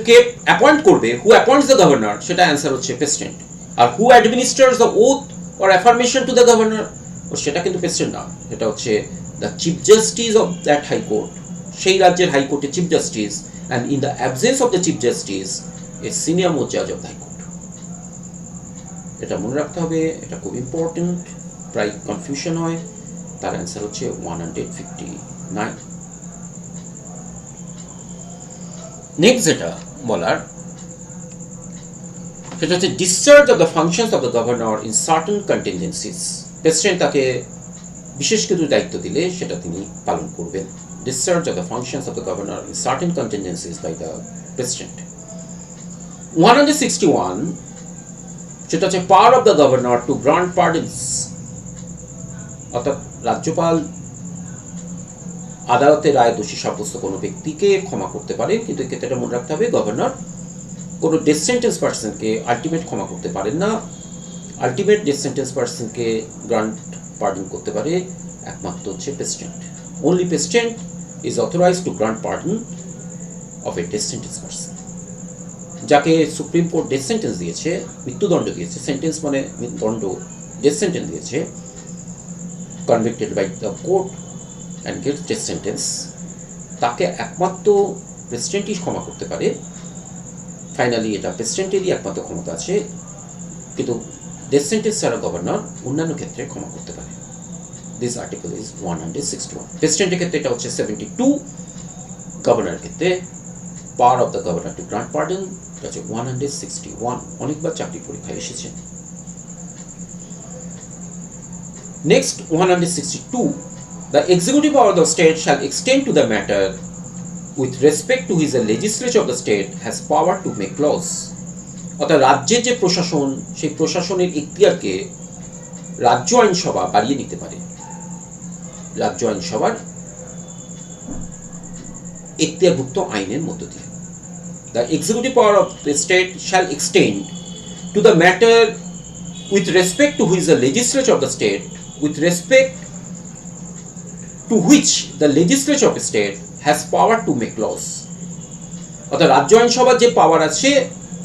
কে অ্যাপয়েন্ট করবে, হু অ্যাপয়েন্টস দ্য গভর্নর, সেটা অ্যান্সার হচ্ছে প্রেসিডেন্ট। আর who administers the oath or affirmation to the governor, সেটা কিন্তু প্রেসিডেন্ট না, এটা হচ্ছে the chief justice of that high court, সেই রাজ্যের হাইকোর্টের chief justice, and in the absence of the chief justice a senior most জাজ অফ দ্য হাইকোর্ট। এটা মনে রাখতে হবে, এটা খুব ইম্পর্টেন্ট, প্রায় কনফিউশন হয়। তার অ্যান্সার হচ্ছে 159। নেক্সট যেটা বলার সেটা হচ্ছে discharge of the functions of the governor in certain contingencies. President তাকে বিশেষ কিছু দায়িত্ব দিলে সেটা তিনি পালন করবেন। Discharge of the functions of the governor in certain contingencies by the president. 161 সেটা হচ্ছে power of the governor to grant pardons, অর্থাৎ রাজ্যপাল আদালতের রায় দোষী সাব্যস্ত কোনো ব্যক্তিকে ক্ষমা করতে পারে, কিন্তু এক্ষেত্রে এটা মনে রাখতে হবে গভর্নর কোনো ডেথ সেন্টেন্স পার্সনকে আলটিমেট ক্ষমা করতে পারেন না। আলটিমেট ডেথ সেন্টেন্স পার্সনকে গ্রান্ট পার্ডন করতে পারে একমাত্র হচ্ছে president. Only president is authorize to grant pardon of a death sentence person. যাকে সুপ্রিম কোর্ট ডেথ সেন্টেন্স দিয়েছে, মৃত্যুদণ্ড দিয়েছে, সেন্টেন্স মানে দণ্ড, ডেথ সেন্টেন্স দিয়েছে, convicted by the court and gets death sentence, তাকে একমাত্র প্রেসিডেন্টই ক্ষমা করতে পারে। ফাইনালি এটা প্রেসিডেন্টেরই একমাত্র ক্ষমতা আছে, কিন্তু ডেথ সেন্টেন্স ছাড়া গভর্নর অন্যান্য ক্ষেত্রে ক্ষমা করতে পারে। This article is 161। প্রেসিডেন্টের ক্ষেত্রে এটা হচ্ছে 72, গভর্নরের ক্ষেত্রে পাওয়ার of the governor to grant pardon এটা হচ্ছে 161। অনেকবার চাকরি পরীক্ষায় এসেছে। Next 162, the executive power of the state shall extend to the matter with respect to his legislature of the state has power to make laws. অর্থাৎ রাজ্যের যে প্রশাসন, সেই প্রশাসনের এখতিয়ারকে রাজ্য আইনসভা বাড়িয়ে নিতে পারে। রাজ্য আইনসভার এখতিয়ারভুক্ত আইনের মধ্য দিয়ে the executive power of the state shall extend to the matter with respect to his legislature of the state, with respect to which the legislature of the state has power to make laws. অর্থাৎ রাজ্য আইনসভার যে পাওয়ার আছে,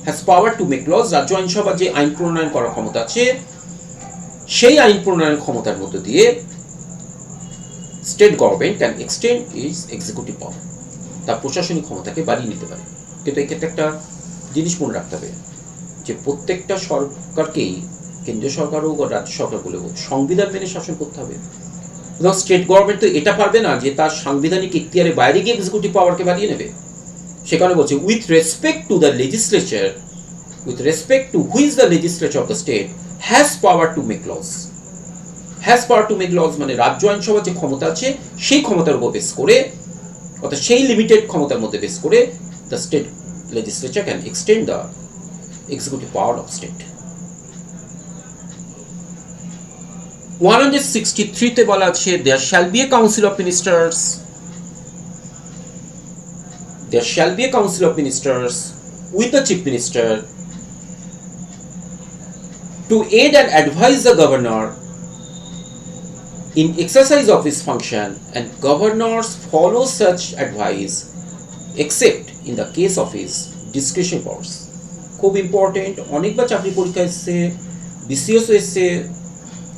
has power to make laws, রাজ্য আইনসভার যে আইন প্রণয়ন করার ক্ষমতা আছে, সেই আইন প্রণয়ন ক্ষমতার মধ্য দিয়ে state government can extend it's executive পাওয়ার, তার প্রশাসনিক ক্ষমতাকে বাড়িয়ে নিতে পারে। কিন্তু এক্ষেত্রে একটা জিনিস মনে রাখতে হবে যে প্রত্যেকটা সরকারকেই, কেন্দ্রীয় সরকার হোক বা রাজ্য সরকার বলে হোক, সংবিধান মেনে শাসন করতে হবে। এবং স্টেট গভর্নমেন্ট তো এটা পারবে না যে তার সাংবিধানিক এখতিয়ারের বাইরে গিয়ে এক্সিকিউটিভ পাওয়ারকে বাড়িয়ে নেবে। সেখানে বলছে with respect to the legislature, with respect to which the legislature of the state has power to make laws. Has power to make laws মানে রাজ্য আইনসভার যে ক্ষমতা আছে সেই ক্ষমতার উপর বেস করে, অর্থাৎ সেই লিমিটেড ক্ষমতার মধ্যে বেস করে the state legislature can extend the executive power of state. 163 তে বলা আছে there shall be a council of ministers, there shall be a council of ministers with the chief minister to aid and advise the governor in exercise of his function, and governors follow such advice except in the case of his discretion powers. খুব important, অনেকবার চাকরি পরীক্ষা এসছে, BCS এসছে,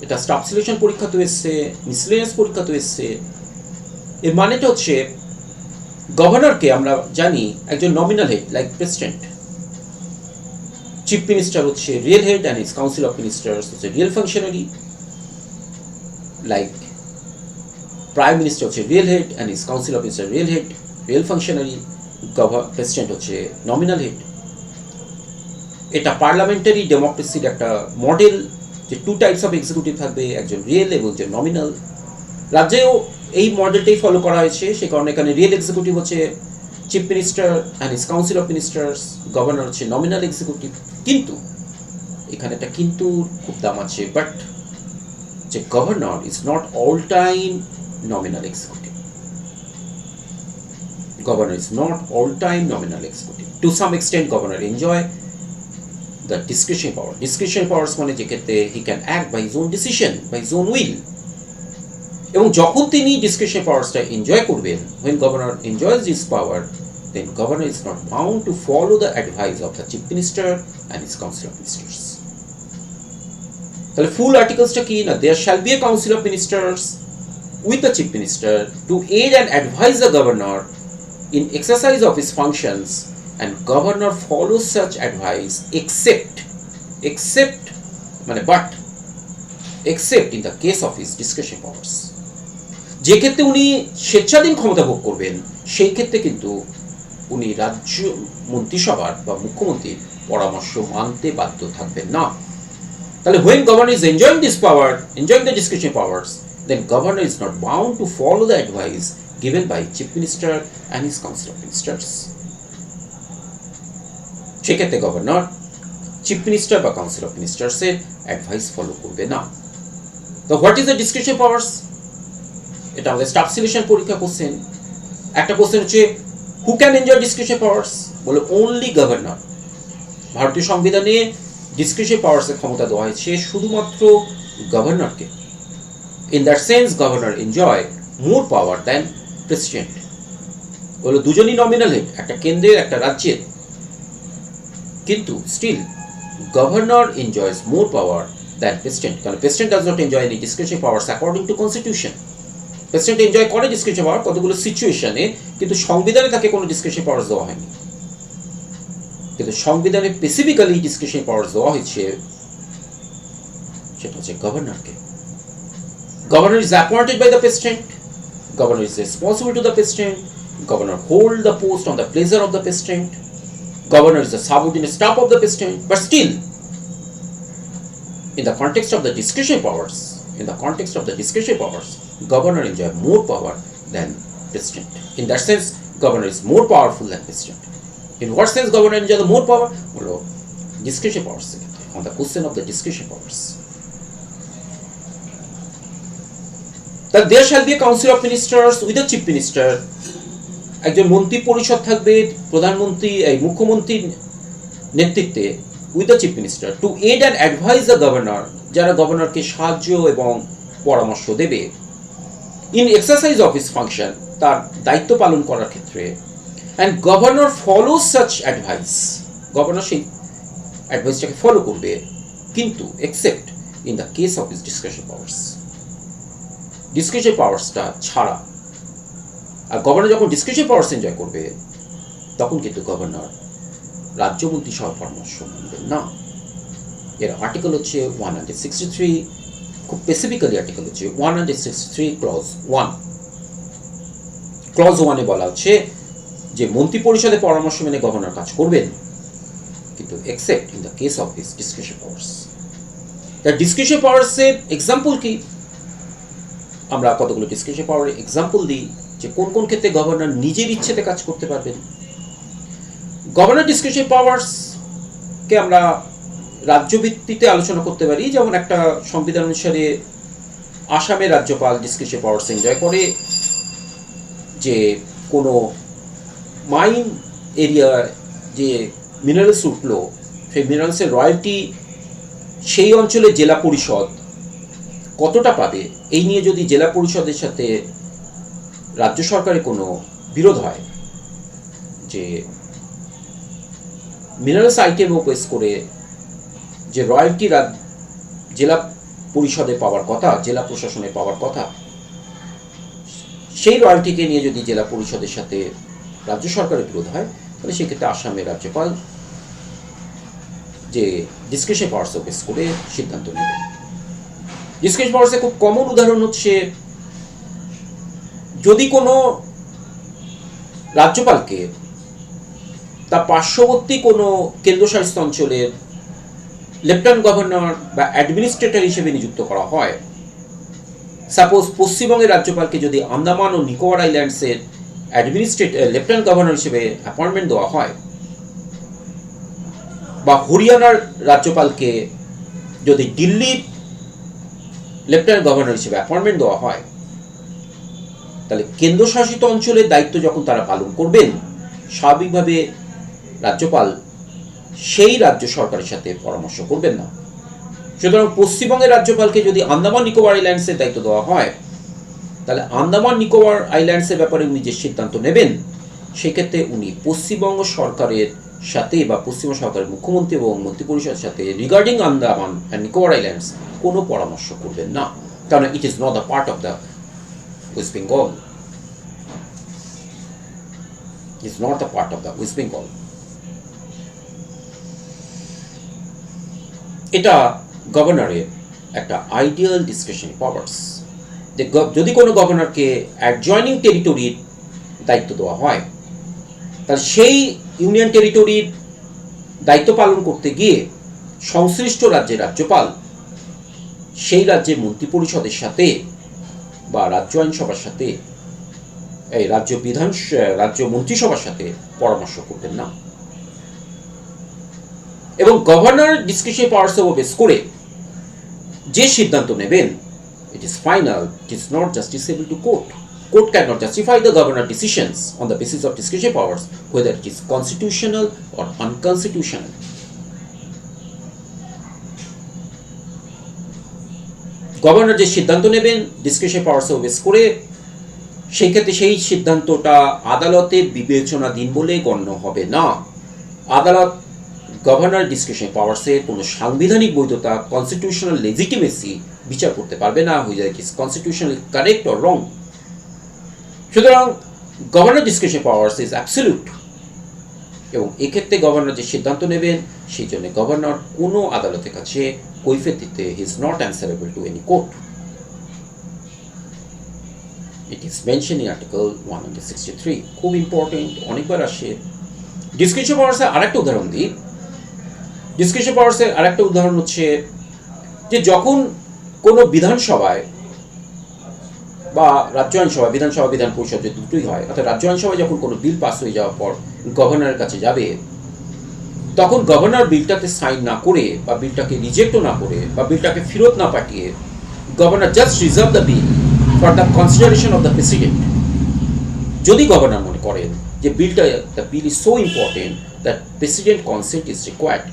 এটা staff selection পরীক্ষাতেও এসছে, miscellaneous পরীক্ষাতেও এসছে। এর মানেটা হচ্ছে গভর্নরকে আমরা জানি একজন nominal head like president, chief minister হচ্ছে real head and his council of ministers হচ্ছে real functionary, like prime minister হচ্ছে real head and his council of minister real head, real functionary, president হচ্ছে নমিনাল হেড। এটা parliamentary ডেমোক্রেসির একটা model যে two types of executive থাকবে, একজন real এবং একজন নমিনাল। রাজ্যেও এই মডেলটাই ফলো করা হয়েছে, সে কারণে এখানে রিয়েল এক্সিকিউটিভ হচ্ছে chief minister and his council of ministers, governor হচ্ছে নমিনাল এক্সিকিউটিভ। কিন্তু এখানে একটা কিন্তু খুব দাম আছে, বাট যে governor is not all time nominal executive. Governor is not all-time nominal executive. To some extent, governor enjoy the discretionary power. Discretionary powers মানে যে ক্ষেত্রে he can act by his own decision, by his own will. এবং যখন তিনি discretionary powersটা enjoy করবেন, when governor enjoys this power, then governor is not bound to follow the advice of the chief minister and his council of ministers. তাহলে ফুল আর্টিকেলসটা কি না, there shall be a council of ministers with the chief minister to aid and advise the governor in exercise of his functions, and governor follows such advice except মানে but except in the case of his discretion powers. যে ক্ষেত্রে উনি স্বেচ্ছাধীন ক্ষমতা ভোগ করবেন সেই ক্ষেত্রে কিন্তু উনি রাজ্য মন্ত্রিসভার বা মুখ্যমন্ত্রীর পরামর্শ মানতে বাধ্য থাকবেন না। তাহলে when governor is enjoying this power, enjoying the discretion powers, then governor is not bound to follow the advice given by chief minister and his council of ministers. সেক্ষেত্রে গভর্নর চিফ মিনিস্টার বা council of ministers এর advice follow করবে না। তো what is the description powers? এটা আমাদের staff selection পরীক্ষা question. একটা কোশ্চেন হচ্ছে who can enjoy description powers, বলে অনলি গভর্নর। ভারতীয় সংবিধানে ডিসক্রিপশন পাওয়ার্স এর ক্ষমতা দেওয়া হয়েছে শুধুমাত্র গভর্নরকে। In that sense, governor enjoy more power than president. বলে দুজনই নমিনাল হেড, একটা কেন্দ্রের একটা রাজ্যের, কিন্তু স্টিল গভর্নর এনজয়স মোর পাওয়ার দ্যান প্রেসিডেন্ট, কারণ president does not enjoy any description powers according to constitution. President enjoy করে ডিসক্রিপশন পাওয়ার কতগুলো সিচুয়েশনে, কিন্তু সংবিধানে তাকে কোনো ডিসক্রিপশন পাওয়ার্স দেওয়া হয়নি। কিন্তু সংবিধানে স্পেসিফিক্যালি ডিসক্রিপশন পাওয়ার্স দেওয়া হয়েছে সেটা হচ্ছে গভর্নরকে। Governor is appointed by the president. Governor is responsible to the president. Governor hold the post on the pleasure of the president. Governor is the subordinate staff of the president. But still, in the context of the discretionary powers, governor enjoy more power than president. In that sense, governor is more powerful than president. In what sense governor enjoy the more power? Well, discretionary powers. On the question of the discretionary powers. That there shall be a council of ministers with a chief minister. একজন মন্ত্রী পরিষদ থাকবে প্রধানমন্ত্রী এই মুখ্যমন্ত্রীর নেতৃত্বে with the chief minister to aid and advise the governor, যারা গভর্নরকে সাহায্য এবং পরামর্শ দেবে in exercise of his function, তার দায়িত্ব পালন করার ক্ষেত্রে। And governor follow such advice, governor সেই অ্যাডভাইসটাকে ফলো করবে, কিন্তু except in the case of his discretion powers. Discretion পাওয়ার্সটা ছাড়া। আর গভর্নর যখন ডিসক্রিপশন পাওয়ার্স এনজয় করবে তখন কিন্তু গভর্নর রাজ্য মন্ত্রিসভার পরামর্শ মানবেন না। এর আর্টিকেল হচ্ছে 163, খুব স্পেসিফিক্যালি আর্টিকেল হচ্ছে 163 ক্লজ 1। ক্লজ 1-এ বলা হচ্ছে যে মন্ত্রী পরিষদের পরামর্শ মেনে গভর্নর কাজ করবেন, কিন্তু except in the case of his discretion powers. তার ডিসক্রিপশন পাওয়ার্সের এক্সাম্পল কি? আমরা কতগুলো ডিসক্রিপশন পাওয়ার এক্সাম্পল দিই যে কোন কোন ক্ষেত্রে গভর্নর নিজের ইচ্ছেতে কাজ করতে পারবেন। গভর্নর ডিসক্রিপশন পাওয়ার্সকে আমরা রাজ্য ভিত্তিতে আলোচনা করতে পারি, যেমন একটা সংবিধান অনুসারে আসামের রাজ্যপাল ডিসক্রিপশন পাওয়ার্স এনজয় করে যে কোনো মাইন এরিয়া যে মিনারেলস উঠলো সেই মিনারেলসের রয়্যালটি সেই অঞ্চলের জেলা পরিষদ কতটা পাবে, এই নিয়ে যদি জেলা পরিষদের সাথে রাজ্য সরকারের কোনো বিরোধ হয় যে মিনারেলস আইটেম বেস করে যে রয়্যালটি জেলা পরিষদে পাওয়ার কথা, জেলা প্রশাসনে পাওয়ার কথা, সেই রয়্যালটিকে নিয়ে যদি জেলা পরিষদের সাথে রাজ্য সরকারের বিরোধ হয়, তাহলে সেক্ষেত্রে আসামের রাজ্যপাল যে ডিসক্রিপশন পাওয়ার্স বেস করে সিদ্ধান্ত নেবেন। ডিসক্রিপশন পাওয়ার্সের খুব কমন উদাহরণ হচ্ছে যদি কোনো রাজ্যপালকে তার পার্শ্ববর্তী কোনো কেন্দ্রশাসিত অঞ্চলের লেফটেন্যান্ট গভর্নর বা অ্যাডমিনিস্ট্রেটর হিসেবে নিযুক্ত করা হয়, সাপোজ পশ্চিমবঙ্গের রাজ্যপালকে যদি আন্দামান ও নিকোবর আইল্যান্ডসের লেফটেন্যান্ট গভর্নর হিসেবে অ্যাপয়েন্টমেন্ট দেওয়া হয়, বা হরিয়ানার রাজ্যপালকে যদি দিল্লির লেফটেন্যান্ট গভর্নর হিসেবে অ্যাপয়েন্টমেন্ট দেওয়া হয়, তাহলে কেন্দ্রশাসিত অঞ্চলের দায়িত্ব যখন তারা পালন করবেন, স্বাভাবিকভাবে রাজ্যপাল সেই রাজ্য সরকারের সাথে পরামর্শ করবেন না। সুতরাং পশ্চিমবঙ্গের রাজ্যপালকে যদি আন্দামান নিকোবর আইল্যান্ডসের দায়িত্ব দেওয়া হয়, তাহলে আন্দামান নিকোবর আইল্যান্ডসের ব্যাপারে উনি যে সিদ্ধান্ত নেবেন, সেক্ষেত্রে উনি পশ্চিমবঙ্গ সরকারের সাথে বা পশ্চিমবঙ্গ সরকারের মুখ্যমন্ত্রী এবং মন্ত্রিপরিষদের সাথে regarding Andaman and Nicobar islands কোনো পরামর্শ করবেন না, কারণ ইট is not the part of the West Bengal. It is not the part of the West Bengal. এটা গভর্নরের একটা আইডিয়াল ডিসক্রিশনারি পাওয়ার্স। যদি কোনো গভর্নরকে অ্যাডজয়নিং টেরিটরির দায়িত্ব দেওয়া হয়, তাহলে সেই ইউনিয়ন টেরিটরির দায়িত্ব পালন করতে গিয়ে সংশ্লিষ্ট রাজ্যের রাজ্যপাল সেই রাজ্যের মন্ত্রিপরিষদের সাথে বা রাজ্য আইনসভার সাথে, এই রাজ্য মন্ত্রিসভার সাথে পরামর্শ করবেন না। এবং গভর্নর ডিসক্রিশনারি পাওয়ার্স উপর বেস করে যে সিদ্ধান্ত নেবেন, it is final, it is not justiciable to court. Court cannot justify the governor's decisions on the basis of discretionary powers, whether it is constitutional or unconstitutional. Governor যে সিদ্ধান্ত নেবেন discretionary powers উপর base করে, সেই ক্ষেত্রে সেই সিদ্ধান্তটা আদালতের বিবেচনাধীন বলে গণ্য হবে না। আদালত গভর্নর ডিসক্রিশনারি পাওয়ার্সের কোনো সাংবিধানিক বৈধতা, কনস্টিটিউশনাল লেজিটিমেসি বিচার করতে পারবে না, whether it is constitutionally correct or wrong. সুতরাং governor discretionary powers is absolute, এবং এক্ষেত্রে গভর্নর যে সিদ্ধান্ত নেবেন, সেই জন্য গভর্নর কোনো আদালতের কাছে কৈফিয়ত দিতে he is not answerable to any court. It is mention in article 163। খুব ইম্পর্টেন্ট, অনেকবার আসে। ডিসক্রিশনারি পাওয়ার্সের আরেকটা উদাহরণ দিই। ডিসক্রিশনারি পাওয়ার্সের আরেকটা উদাহরণ হচ্ছে যে যখন কোনো বিধানসভায় বা রাজ্য আইনসভা, বিধানসভা বিধান পরিষদ যে দুটোই হয়, অর্থাৎ রাজ্য আইনসভায় যখন কোনো বিল পাস হয়ে যাওয়ার পর গভর্নরের কাছে যাবে, তখন গভর্নর বিলটাতে সাইন না করে বা বিলটাকে রিজেক্টও না করে বা বিলটাকে ফেরত না পাঠিয়ে, governor just reserve the bill for the consideration of the president. যদি গভর্নর মনে করেন যে the bill is so important that president consent is required.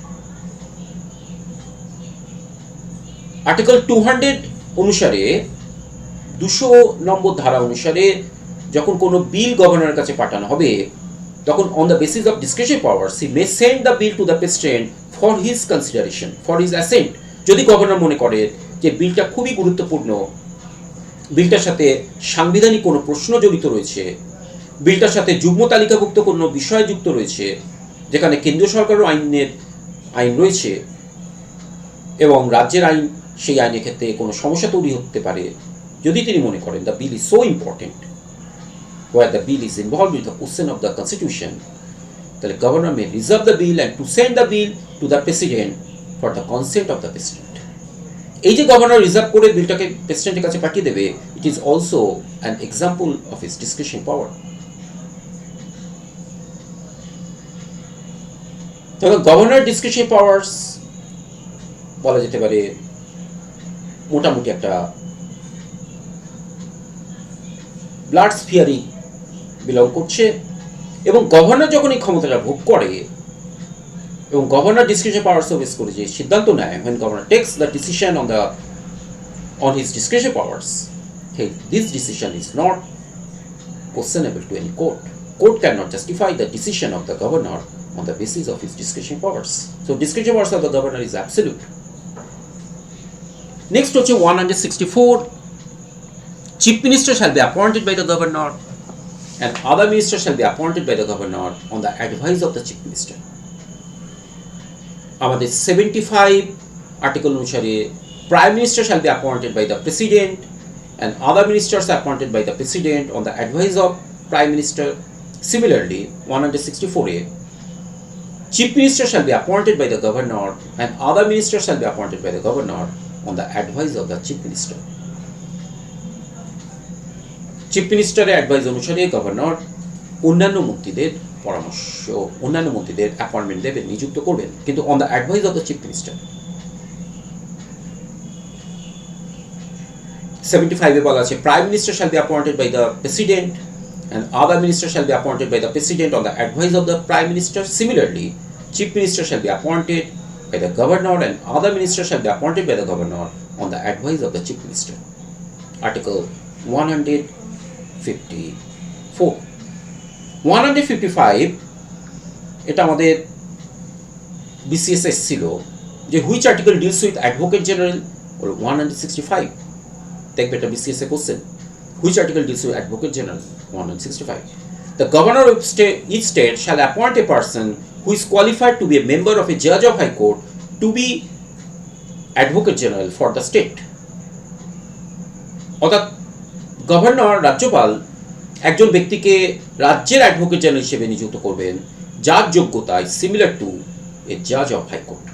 Article 200 অনুসারে, 200 নম্বর ধারা অনুসারে যখন কোনো বিল গভর্নরের কাছে পাঠানো হবে, তখন on the basis of discretionary powers he May send the bill to the president for his consideration, for his accent. যদি গভর্নর মনে করে যে বিলটা খুবই গুরুত্বপূর্ণ, বিলটার সাথে সাংবিধানিক কোনো প্রশ্ন জড়িত রয়েছে, বিলটার সাথে যুগ্ম তালিকাভুক্ত কোনো বিষয় যুক্ত রয়েছে, যেখানে কেন্দ্রীয় সরকারের আইন রয়েছে এবং রাজ্যের আইন, সেই আইনের ক্ষেত্রে কোনো সমস্যা তৈরি হতে পারে, যদি তিনি মনে করেন the bill is so important, where the bill is involved with the question of the constitution, তাহলে governor may reserve the bill and to send the bill to the president for the consent of the president. এই যে governor reserve করে বিলটাকে প্রেসিডেন্টের কাছে পাঠিয়ে দেবে, it is also an example of his discretionary power. তবে governor discretionary powers বলা যেতে পারে মোটামুটি একটা ব্লাড স্ফিয়ারই বিলং করছে, এবং গভর্নর যখন এই ক্ষমতাটা ভোগ করে এবং গভর্নর ডিসক্রিশনারি পাওয়ার্স বেস করে যে সিদ্ধান্ত নেয়, when governor takes the decision on his discretionary powers, this decision is not questionable to any court. Court cannot justify the decision of the governor on the basis of his discretionary powers. So discretionary powers of the governor is absolute. Next হচ্ছে 164, chief minister shall be appointed by the governor and other ministers shall be appointed by the governor on the advice of the chief minister. আমাদের 75 article অনুসারে prime minister shall be appointed by the president and other ministers are appointed by the president on the advice of prime minister. Similarly, 164A, chief minister shall be appointed by the governor and other ministers shall be appointed by the governor on the advice of the chief minister. Chief মিনিস্টারের advice অনুসারে governor অন্যান্য মন্ত্রীদের পরামর্শ, অন্যান্য মন্ত্রীদের appointment দেবেন, নিযুক্ত করবেন, কিন্তু on the advice of the chief minister. 75 বলা আছে, prime minister shall be appointed by the president and other ministers shall be appointed by the president on the advice of the prime minister. Similarly, chief minister shall be appointed by the governor and other ministers shall be appointed by the governor on the advice of the chief minister. Article 154. 155 এটা আমাদের BCS ছিল যে which article deals with advocate general, or 165 দেখবে এটা BCS A question, which article deals with advocate general, 165. The governor of each state shall appoint a person who is qualified to be a member of a judge of high court to be advocate general for the state. অর্থাৎ governor, রাজ্যপাল একজন ব্যক্তিকে রাজ্যের advocate general হিসেবে নিযুক্ত করবেন যার যোগ্যতায় সিমিলার টু এ জাজ অফ হাই কোর্ট।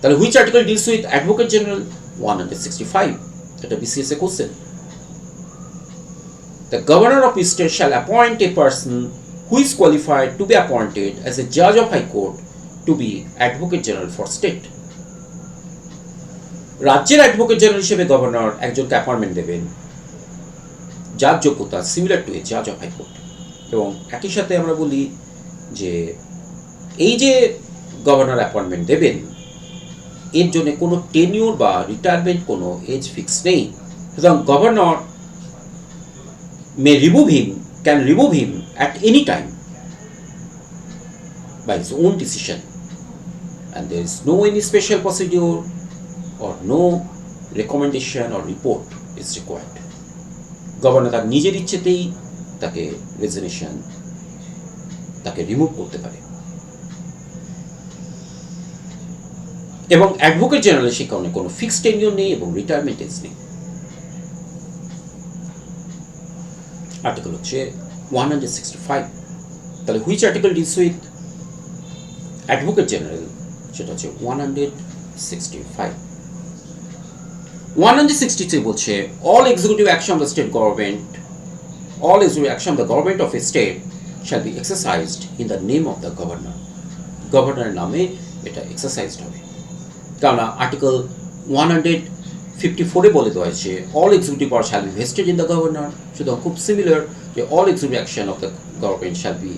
তাহলে which article deals with advocate general, 165, এটা BCS A question. The governor of each state shall appoint a person who is qualified to be appointed as a judge of high court to be advocate general for state. রাজ্যের advocate general হিসেবে governor একজনকে appointment দেবেন যার যোগ্যতা similar to এ জাজ of high court. এবং একই সাথে আমরা বলি যে এই যে গভর্নর অ্যাপয়েন্টমেন্ট দেবেন এর জন্য কোনো টেনিউর বা রিটায়ারমেন্ট, কোনো এজ ফিক্স নেই। সুতরাং governor can remove him at any time by his own decision, and there is no any special procedure or no recommendation or report is required. Governor তার নিজের ইচ্ছেতেই তাকে রেজিগনেশন, তাকে remove করতে পারে। এবং অ্যাডভোকেট জেনারেল সে কারণে কোনো ফিক্সড টেনিউর নেই এবং রিটায়ারমেন্ট এজ নেই। আর্টিকেল হচ্ছে 165। তাহলে which article deals with advocate general, সেটা হচ্ছে 165। 163 বলছে all executive action of the state government, all executive action of the government of a state shall be exercised in the name of the governor. গভর্নরের নামে এটা exercised হবে। কারণ article 154 বলে দেওয়া হয়েছে all executive power shall be vested in the governor. সুতরাং খুব সিমিলার যে all executive action of the government shall be,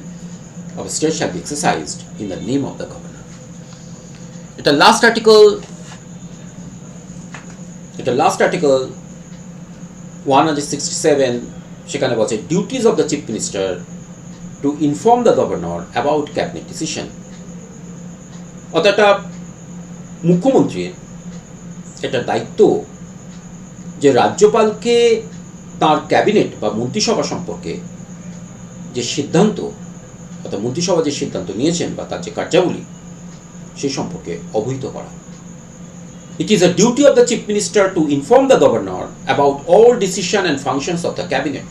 of a state shall be exercised in the name of the governor. এটা last article 167, সেখানে বলছে duties of the chief minister to inform the governor about cabinet decision. অর্থাৎ মুখ্যমন্ত্রীর এটা দায়িত্ব যে রাজ্যপালকে তার cabinet বা মন্ত্রিসভা সম্পর্কে যে সিদ্ধান্ত, অর্থাৎ মন্ত্রিসভা যে সিদ্ধান্ত নিয়েছেন বা তার যে কার্যাবলী সেই সম্পর্কে অবহিত করা। It is a duty of the chief minister to inform the governor about all decision and functions of the cabinet.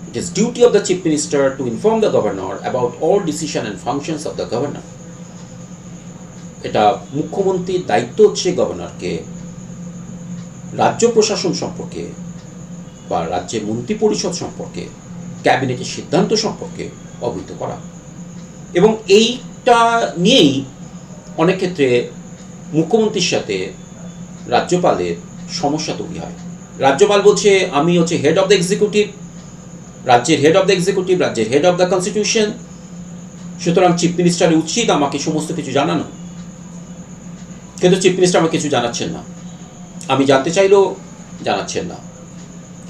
It is duty of the chief minister to inform the governor about all decision and functions of the governor. এটা মুখ্যমন্ত্রীর দায়িত্ব হচ্ছে গভর্নরকে রাজ্য প্রশাসন সম্পর্কে বা রাজ্যের মন্ত্রী পরিষদ সম্পর্কে, ক্যাবিনেটের সিদ্ধান্ত সম্পর্কে অবহিত করা। এবং এইটা নিয়েই অনেক ক্ষেত্রে মুখ্যমন্ত্রীর সাথে রাজ্যপালের সমস্যা তৈরি হয়। রাজ্যপাল বলছে আমি হচ্ছে হেড অফ দ্য এক্সিকিউটিভ, রাজ্যের হেড অফ দ্য এক্সিকিউটিভ, রাজ্যের হেড অফ দ্য কনস্টিটিউশন, সুতরাং চিফ মিনিস্টারের উচিত আমাকে সমস্ত কিছু জানানো। কিন্তু চিফ মিনিস্টার আমাকে কিছু জানাচ্ছেন না, আমি জানতে চাইলেও জানাচ্ছেন না।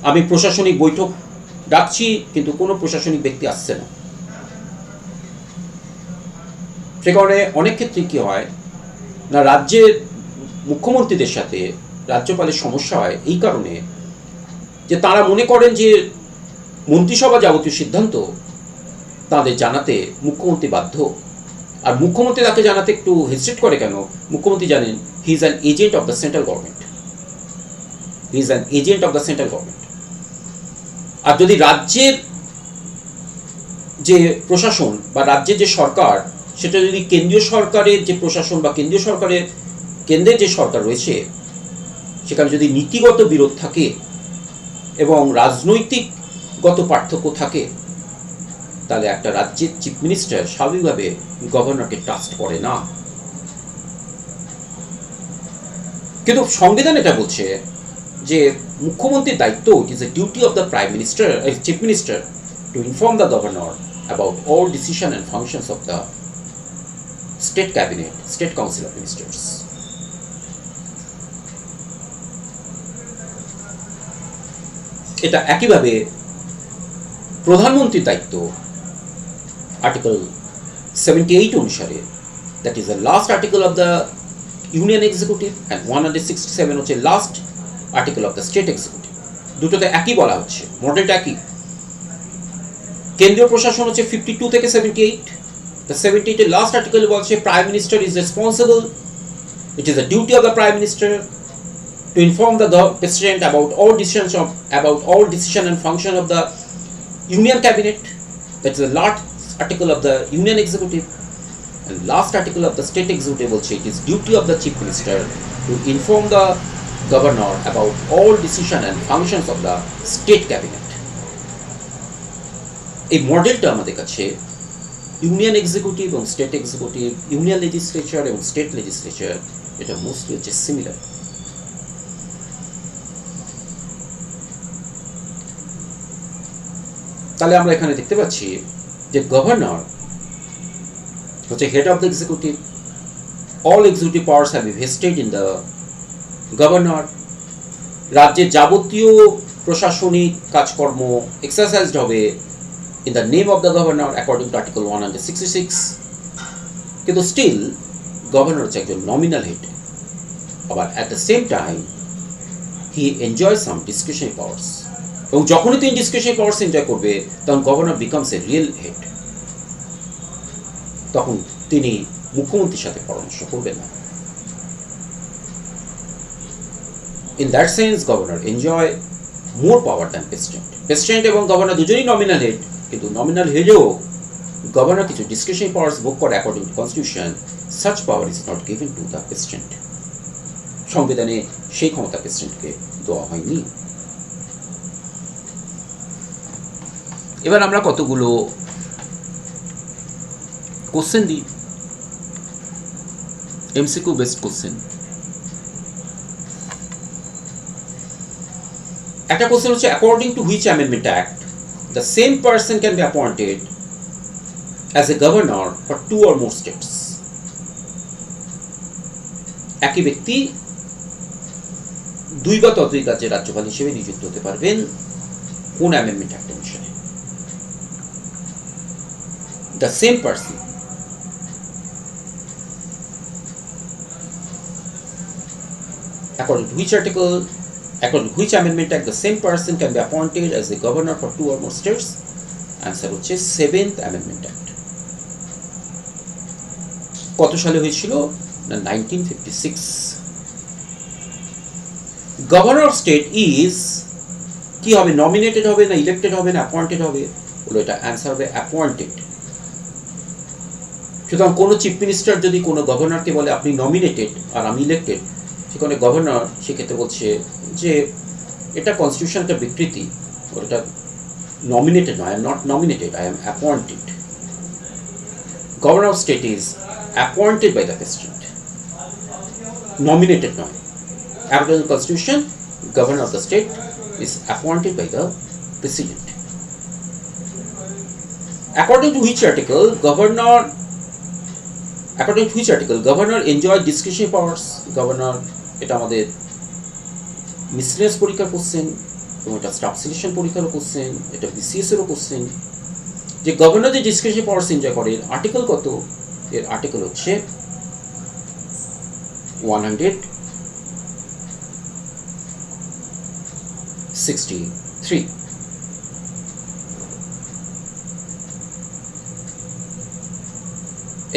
আমি প্রশাসনিক বৈঠক ডাকছি কিন্তু কোনো প্রশাসনিক ব্যক্তি আসছে না। সে কারণে অনেক ক্ষেত্রে কী হয় না, রাজ্যের মুখ্যমন্ত্রীদের সাথে রাজ্যপালের সমস্যা হয় এই কারণে যে তারা মনে করেন যে মন্ত্রিসভা যাবতীয় সিদ্ধান্ত তাদের জানাতে মুখ্যমন্ত্রী বাধ্য। আর মুখ্যমন্ত্রী তাকে জানাতে একটু হেজিটেট করে কেন? মুখ্যমন্ত্রী জানেন he is an agent of the central government, he is an agent of the central government. আর যদি রাজ্যের যে প্রশাসন বা রাজ্যের যে সরকার, সেটা যদি কেন্দ্রীয় সরকারের যে প্রশাসন বা কেন্দ্রীয় সরকারের কেন্দ্রের যে সরকার রয়েছে সেখানে যদি নীতিগত বিরোধ থাকে এবং রাজনৈতিকগত পার্থক্য থাকে, তাহলে একটা রাজ্যের চিফ মিনিস্টার স্বাভাবিকভাবে গভর্নরকে ট্রাস্ট করে না। কিন্তু সংবিধান এটা বলছে যে মুখ্যমন্ত্রীর দায়িত্ব, it is a duty of the prime minister, chief minister to inform the governor about all decision and functions of the state cabinet, state council of ministers. এটা একইভাবে প্রধানমন্ত্রীর দায়িত্ব আর্টিকেল 78 অনুসারে, that is the last article of the union executive and 167 হচ্ছে last article of the state executive. দুটোতে একই বলা হচ্ছে, মডেলটা একই। কেন্দ্রীয় প্রশাসন হচ্ছে 52 থেকে 78। The 78 লাস্ট আর্টিকেল বলছে prime minister is responsible, it is the duty of the prime minister to inform the president about all decision and function of the union cabinet. That is the last article of the union executive, and last article of the state executive also, it is duty of the chief minister to inform the governor about all decision and functions of the state cabinet. এই মডেলটা আমাদের কাছে union executive এবং state executive, union legislature এবং state legislature, এটা mostly হচ্ছে similar. তাহলে আমরা এখানে দেখতে পাচ্ছি যে গভর্নর হচ্ছে head of the executive, all executive powers have be vested in the governor. রাজ্যের যাবতীয় প্রশাসনিক কাজকর্ম এক্সারসাইজড হবে in the name of the governor according to article 166। কিন্তু স্টিল গভর্নর হচ্ছে একজন নমিনাল হেড, আবার at the same time he enjoy some discretionary powers, এবং যখনই তিনি ডিসক্রিশনারি পাওয়ার্স এনজয় করবে তখন governor becomes a real head. তখন তিনি মুখ্যমন্ত্রীর সাথে পরামর্শ করবেন না। In that sense governor enjoy more power than president. President এবং গভর্নর দুজনেই নমিনাল হেড, কিন্তু নমিনাল হেডেও গভর্নর কিছু ডিসক্রিশনারি পাওয়ার্স ভোগ করে according to constitution. Such power is not given to the president. সংবিধানে সেই ক্ষমতা প্রেসিডেন্টকে দেওয়া হয়নি। এবার আমরা কতগুলো কোশ্চেন দিই, এমসিকিউ বেসড কোশ্চেন। একটা কোশ্চেন হচ্ছে according to which amendment act the same person can be appointed as a governor for 2 or more states. একই ব্যক্তি 2 বা ততোধিক রাজ্যের রাজ্যপাল হিসেবে নিযুক্ত হতে পারবেন কোন অ্যামেন্ডমেন্ট অ্যাক্ট অনুসারে? The same person according to which amendment act the same person can be appointed as the governor for 2 or more states? Answer হচ্ছে 7th Amendment Act। কত সালে হয়েছিল? না 1956। গভর্নর অফ স্টেট ইজ কি হবে? Nominated হবে না ইলেক্টেড হবে না অ্যাপয়েন্টেড হবে? বলো এটা অ্যান্সার হবে অ্যাপয়েন্টেড। সুতরাং কোনো চিফ মিনিস্টার যদি কোনো গভর্নরকে বলে আপনি নমিনেটেড আর আমি ইলেক্টেড, সেখানে গভর্নর সেক্ষেত্রে বলছে যে এটা কনস্টিটিউশন একটা বিকৃতি, ওটা নমিনেটেড নয়, I am not nominated, I am appointed. Governor of state is appointed by the president, nominated নয়। According to constitution governor of the state is appointed by the president. According to which article governor enjoy discretionary powers? Governor, এটা আমাদের miscellaneous পরীক্ষার question এবং এটা staff selection পরীক্ষারও question, এটা BCS এরও question, যে governor যে ডিসক্রিশনারি পাওয়ার্স এনজয় করে আর্টিকেল কত? এর আর্টিকেল হচ্ছে 163।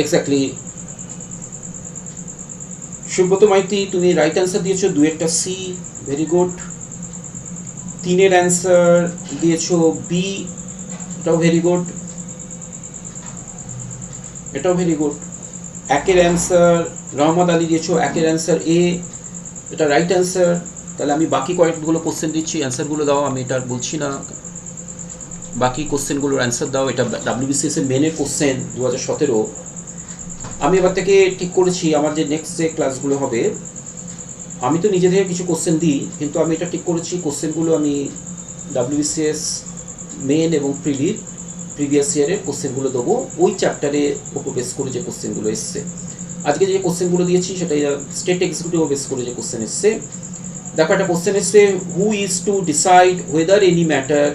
এক্স্যাক্টলি সুব্রত মাইতি, তুমি রাইট অ্যান্সার দিয়েছো 2-টা সি, ভেরি গুড। 3-এর অ্যান্সার দিয়েছো বি, এটাও ভেরি গুড, এটাও very good. 1-এর answer Rahmat Ali দিয়েছো, 1-এর অ্যান্সার এ, এটা রাইট অ্যান্সার। তাহলে আমি বাকি কয়েকগুলো কোশ্চেন দিচ্ছি, অ্যান্সারগুলো দাও, আমি এটা বলছি না। বাকি কোশ্চেনগুলোর অ্যান্সার দাও। এটা WBCS এর মেনের কোশ্চেন 2017। আমি এবার থেকে ঠিক করেছি আমার যে নেক্সট যে ক্লাসগুলো হবে, আমি তো নিজে থেকে কিছু কোশ্চেন দিই, কিন্তু আমি এটা ঠিক করেছি কোশ্চেনগুলো আমি WBCS মেন এবং প্রিভিয়াস ইয়ারের কোশ্চেনগুলো দেবো ওই চ্যাপ্টারে উপর বেস করে যে কোশ্চেনগুলো এসছে। আজকে যে কোশ্চেনগুলো দিয়েছি সেটা স্টেট এক্সিকিউটিভ বেস করে যে কোশ্চেন এসছে। দেখো একটা কোশ্চেন এসছে, who is to decide whether any matter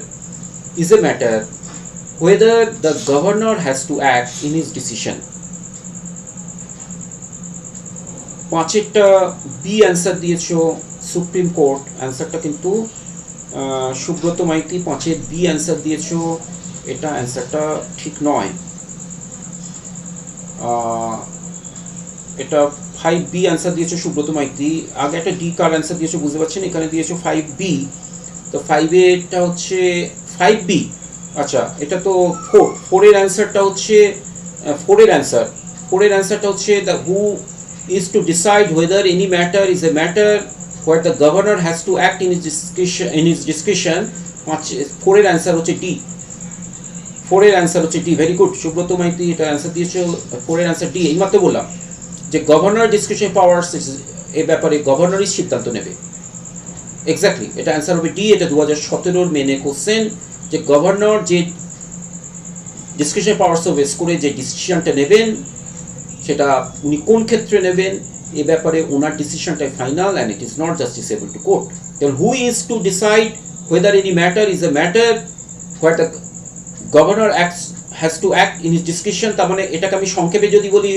is a matter whether the governor has to act in his decision। পাঁচেরটা বি অ্যান্সার দিয়েছো সুপ্রিম কোর্ট, অ্যান্সারটা কিন্তু সুব্রত মাইতি 5-এর বি অ্যান্সার দিয়েছো, এটা অ্যান্সারটা ঠিক নয়। এটা 5B অ্যান্সার দিয়েছো সুব্রত মাইতি, আগে একটা ডি কার অ্যান্সার দিয়েছো বুঝতে পারছেন, এখানে দিয়েছো 5B, তো 5A-টা হচ্ছে 5B। আচ্ছা এটা তো 4-এর অ্যান্সারটা হচ্ছে 4-এর অ্যান্সারটা হচ্ছে the who is to decide whether any matter is a matter where the governor has to act in his discretion। 4-এর অ্যান্সার হচ্ছে ডি, 4-এর অ্যান্সার হচ্ছে D. Very good Subrata Maiti, এটা অ্যান্সার দিয়েছো 4-এর অ্যান্সার ডি। এইমাত্র বললাম যে গভর্নর ডিসক্রিপশন পাওয়ার্স এ ব্যাপারে গভর্নরই সিদ্ধান্ত নেবে। এক্স্যাক্টলি এটা অ্যান্সার হবে ডি। এটা 2017-র মেনে কোশ্চেন যে গভর্নর যে ডিসক্রিপশন পাওয়ার্স বেস করে যে ডিসিশনটা নেবেন সেটা উনি কোন ক্ষেত্রে নেবেন এ ব্যাপারে ওনার ডিসিশনটাই final and it is not justiciable to court. Then who is to decide whether any matter is a matter where the governor has to act in his discretion। তার মানে এটাকে আমি সংক্ষেপে যদি বলি,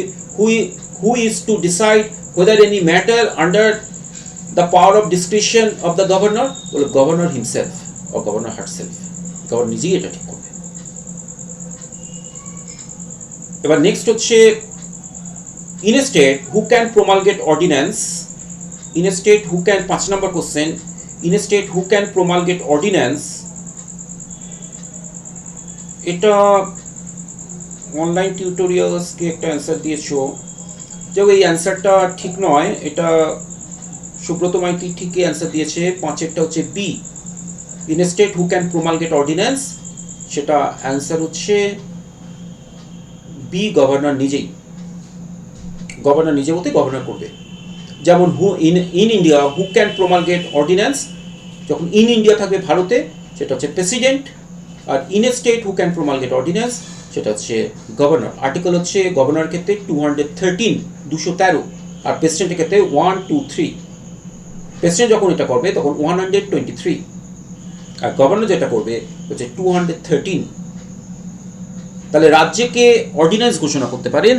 who is to decide whether any matter under the power of discretion of the governor, বলে governor himself or governor herself, governor নিজেই এটা ঠিক করবে। এবার নেক্সট হচ্ছে in a state who can promulgate ordinance, in a state who can, 5 number question, in a state who can promulgate ordinance। এটা online tutorials কে একটা answer দিয়েছো, যে এই অ্যান্সারটা ঠিক নয়, এটা সুব্রত মাইতি ঠিকই অ্যান্সার দিয়েছে। 5-এরটা হচ্ছে B, in a state who can promulgate ordinance, সেটা অ্যান্সার হচ্ছে বি, গভর্নর নিজেই। গভর্নর নিজে বলতে গভর্নর করবে। যেমন who in India who can promulgate ordinance, যখন ইন ইন্ডিয়া থাকবে ভারতে সেটা হচ্ছে প্রেসিডেন্ট, আর in a state who can promulgate ordinance সেটা হচ্ছে গভর্নর। আর্টিকেল হচ্ছে গভর্নর ক্ষেত্রে 213, 213, আর প্রেসিডেন্টের ক্ষেত্রে 123। প্রেসিডেন্ট যখন এটা করবে তখন 123, আর গভর্নর যেটা করবে হচ্ছে 213। তাহলে রাজ্যকে অর্ডিন্যান্স ঘোষণা করতে পারেন,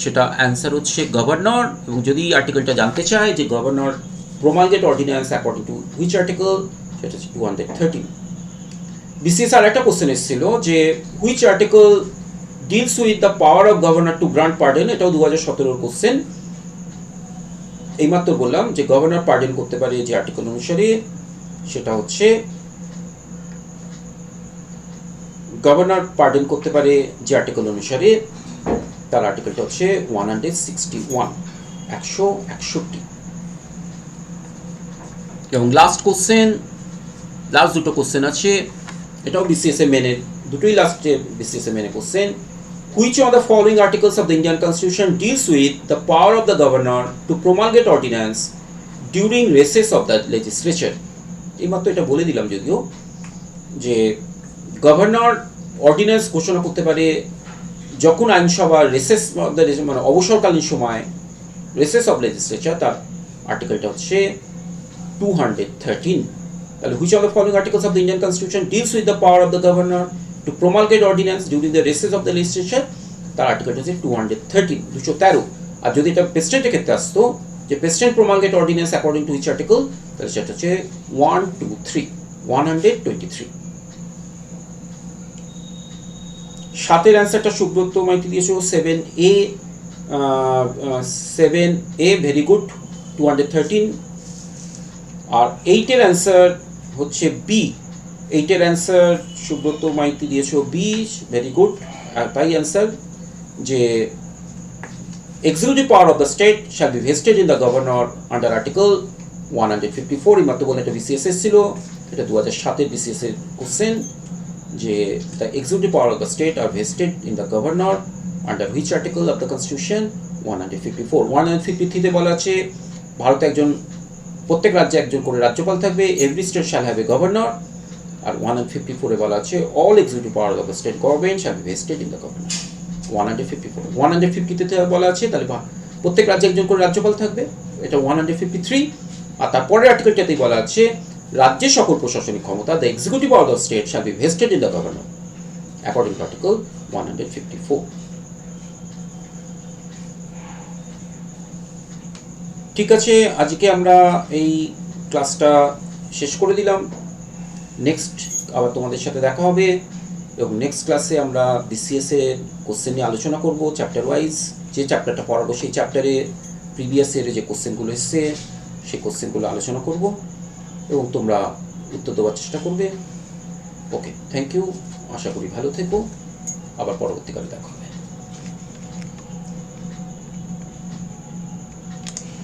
সেটা অ্যান্সার হচ্ছে গভর্নর। এবং যদি আর্টিকেলটা জানতে চায় যে governor promulgate ordinance according to which article, সেটা হচ্ছে 213। বিসিএস আর একটা কোশ্চেন এসেছিল যে which article deals with the power of governor to grant pardon, এটাও 2017-র কোশ্চেন। এইমাত্র বললাম যে গভর্নর পার্ডন করতে পারে যে আর্টিকেল অনুসারে, সেটা হচ্ছে গভর্নর পার্ডন করতে পারে যে আর্টিকেল অনুসারে, তার আর্টিকেলটা হচ্ছে 161, 161। এবং লাস্ট কোশ্চেন, লাস্ট দুটো কোশ্চেন আছে, এটাও বিসিএস এ মেনের, দুটোই লাস্টে বিসিএস এ মেনে question. Which of the following articles of the Indian Constitution deals with the power of the governor to promulgate ordinance during recess of the legislature? এইমাত্র এটা বলে দিলাম যদিও, যে গভর্নর অর্ডিন্যান্স ঘোষণা করতে পারে যখন আইনসভা রেসেস, মানে অবসরকালীন সময়, রেসেস অফ লেজিসলেচার, তার আর্টিকেলটা হচ্ছে 213। তাহলে which of the following articles of the Indian constitution deals with the power of the governor to promulgate ordinance during the recess of the legislature, তার আর্টিকেলটা হচ্ছে 213, 213। আর যদি এটা প্রেসিডেন্টের ক্ষেত্রে আসতো যে president promulgate ordinance according to which article, তাহলে সেটা হচ্ছে 123। 7-এর অ্যান্সারটা সুব্রত মাইতি দিয়েছো 7A, 7A, ভেরি গুড, 213। আর 8-এর অ্যান্সার হচ্ছে বি, 8-এর অ্যান্সার সুব্রত মাইতি দিয়েছো বি, ভেরি গুড। তাই অ্যান্সার যে executive power of the state shall be vested in the governor under article 154। এই মাত্র বলে একটা বিসিএস ছিল, এটা 2007-এর বিসিএস এর কোশ্চেন। যে the executive power of the state are vested in the governor under which article of the constitution 154 153 বলা আছে ভারতে প্রত্যেক রাজ্যে একজন করে রাজ্যপাল থাকবে, every state shall have a governor. আর 154 বলা আছে all executive power of the state government shall be vested in the governor. 154 150 বলা আছে তাহলে প্রত্যেক রাজ্যে একজন করে রাজ্যপাল থাকবে, এটা 153। আর তারপরের আর্টিকেলটাতেই বলা আছে রাজ্যের সকল প্রশাসনিক ক্ষমতা the executive power of state shall be vested in the governor according to article 154। ঠিক আছে, আজকে আমরা এই ক্লাসটা শেষ করে দিলাম। নেক্সট আবার তোমাদের সাথে দেখা হবে এবং নেক্সট ক্লাসে আমরা বিসিএস এর কোশ্চেন নিয়ে আলোচনা করব চ্যাপ্টার ওয়াইজ। যে চ্যাপ্টারটা পড়াবো সেই চ্যাপ্টারে প্রিভিয়াস ইয়ারে যে কোশ্চেনগুলো এসছে সেই কোশ্চেনগুলো আলোচনা করব এবং তোমরা উত্তর দেওয়ার চেষ্টা করবে। ওকে, থ্যাংক ইউ, আশা করি ভালো থেকো, আবার পরবর্তীকালে দেখা হবে।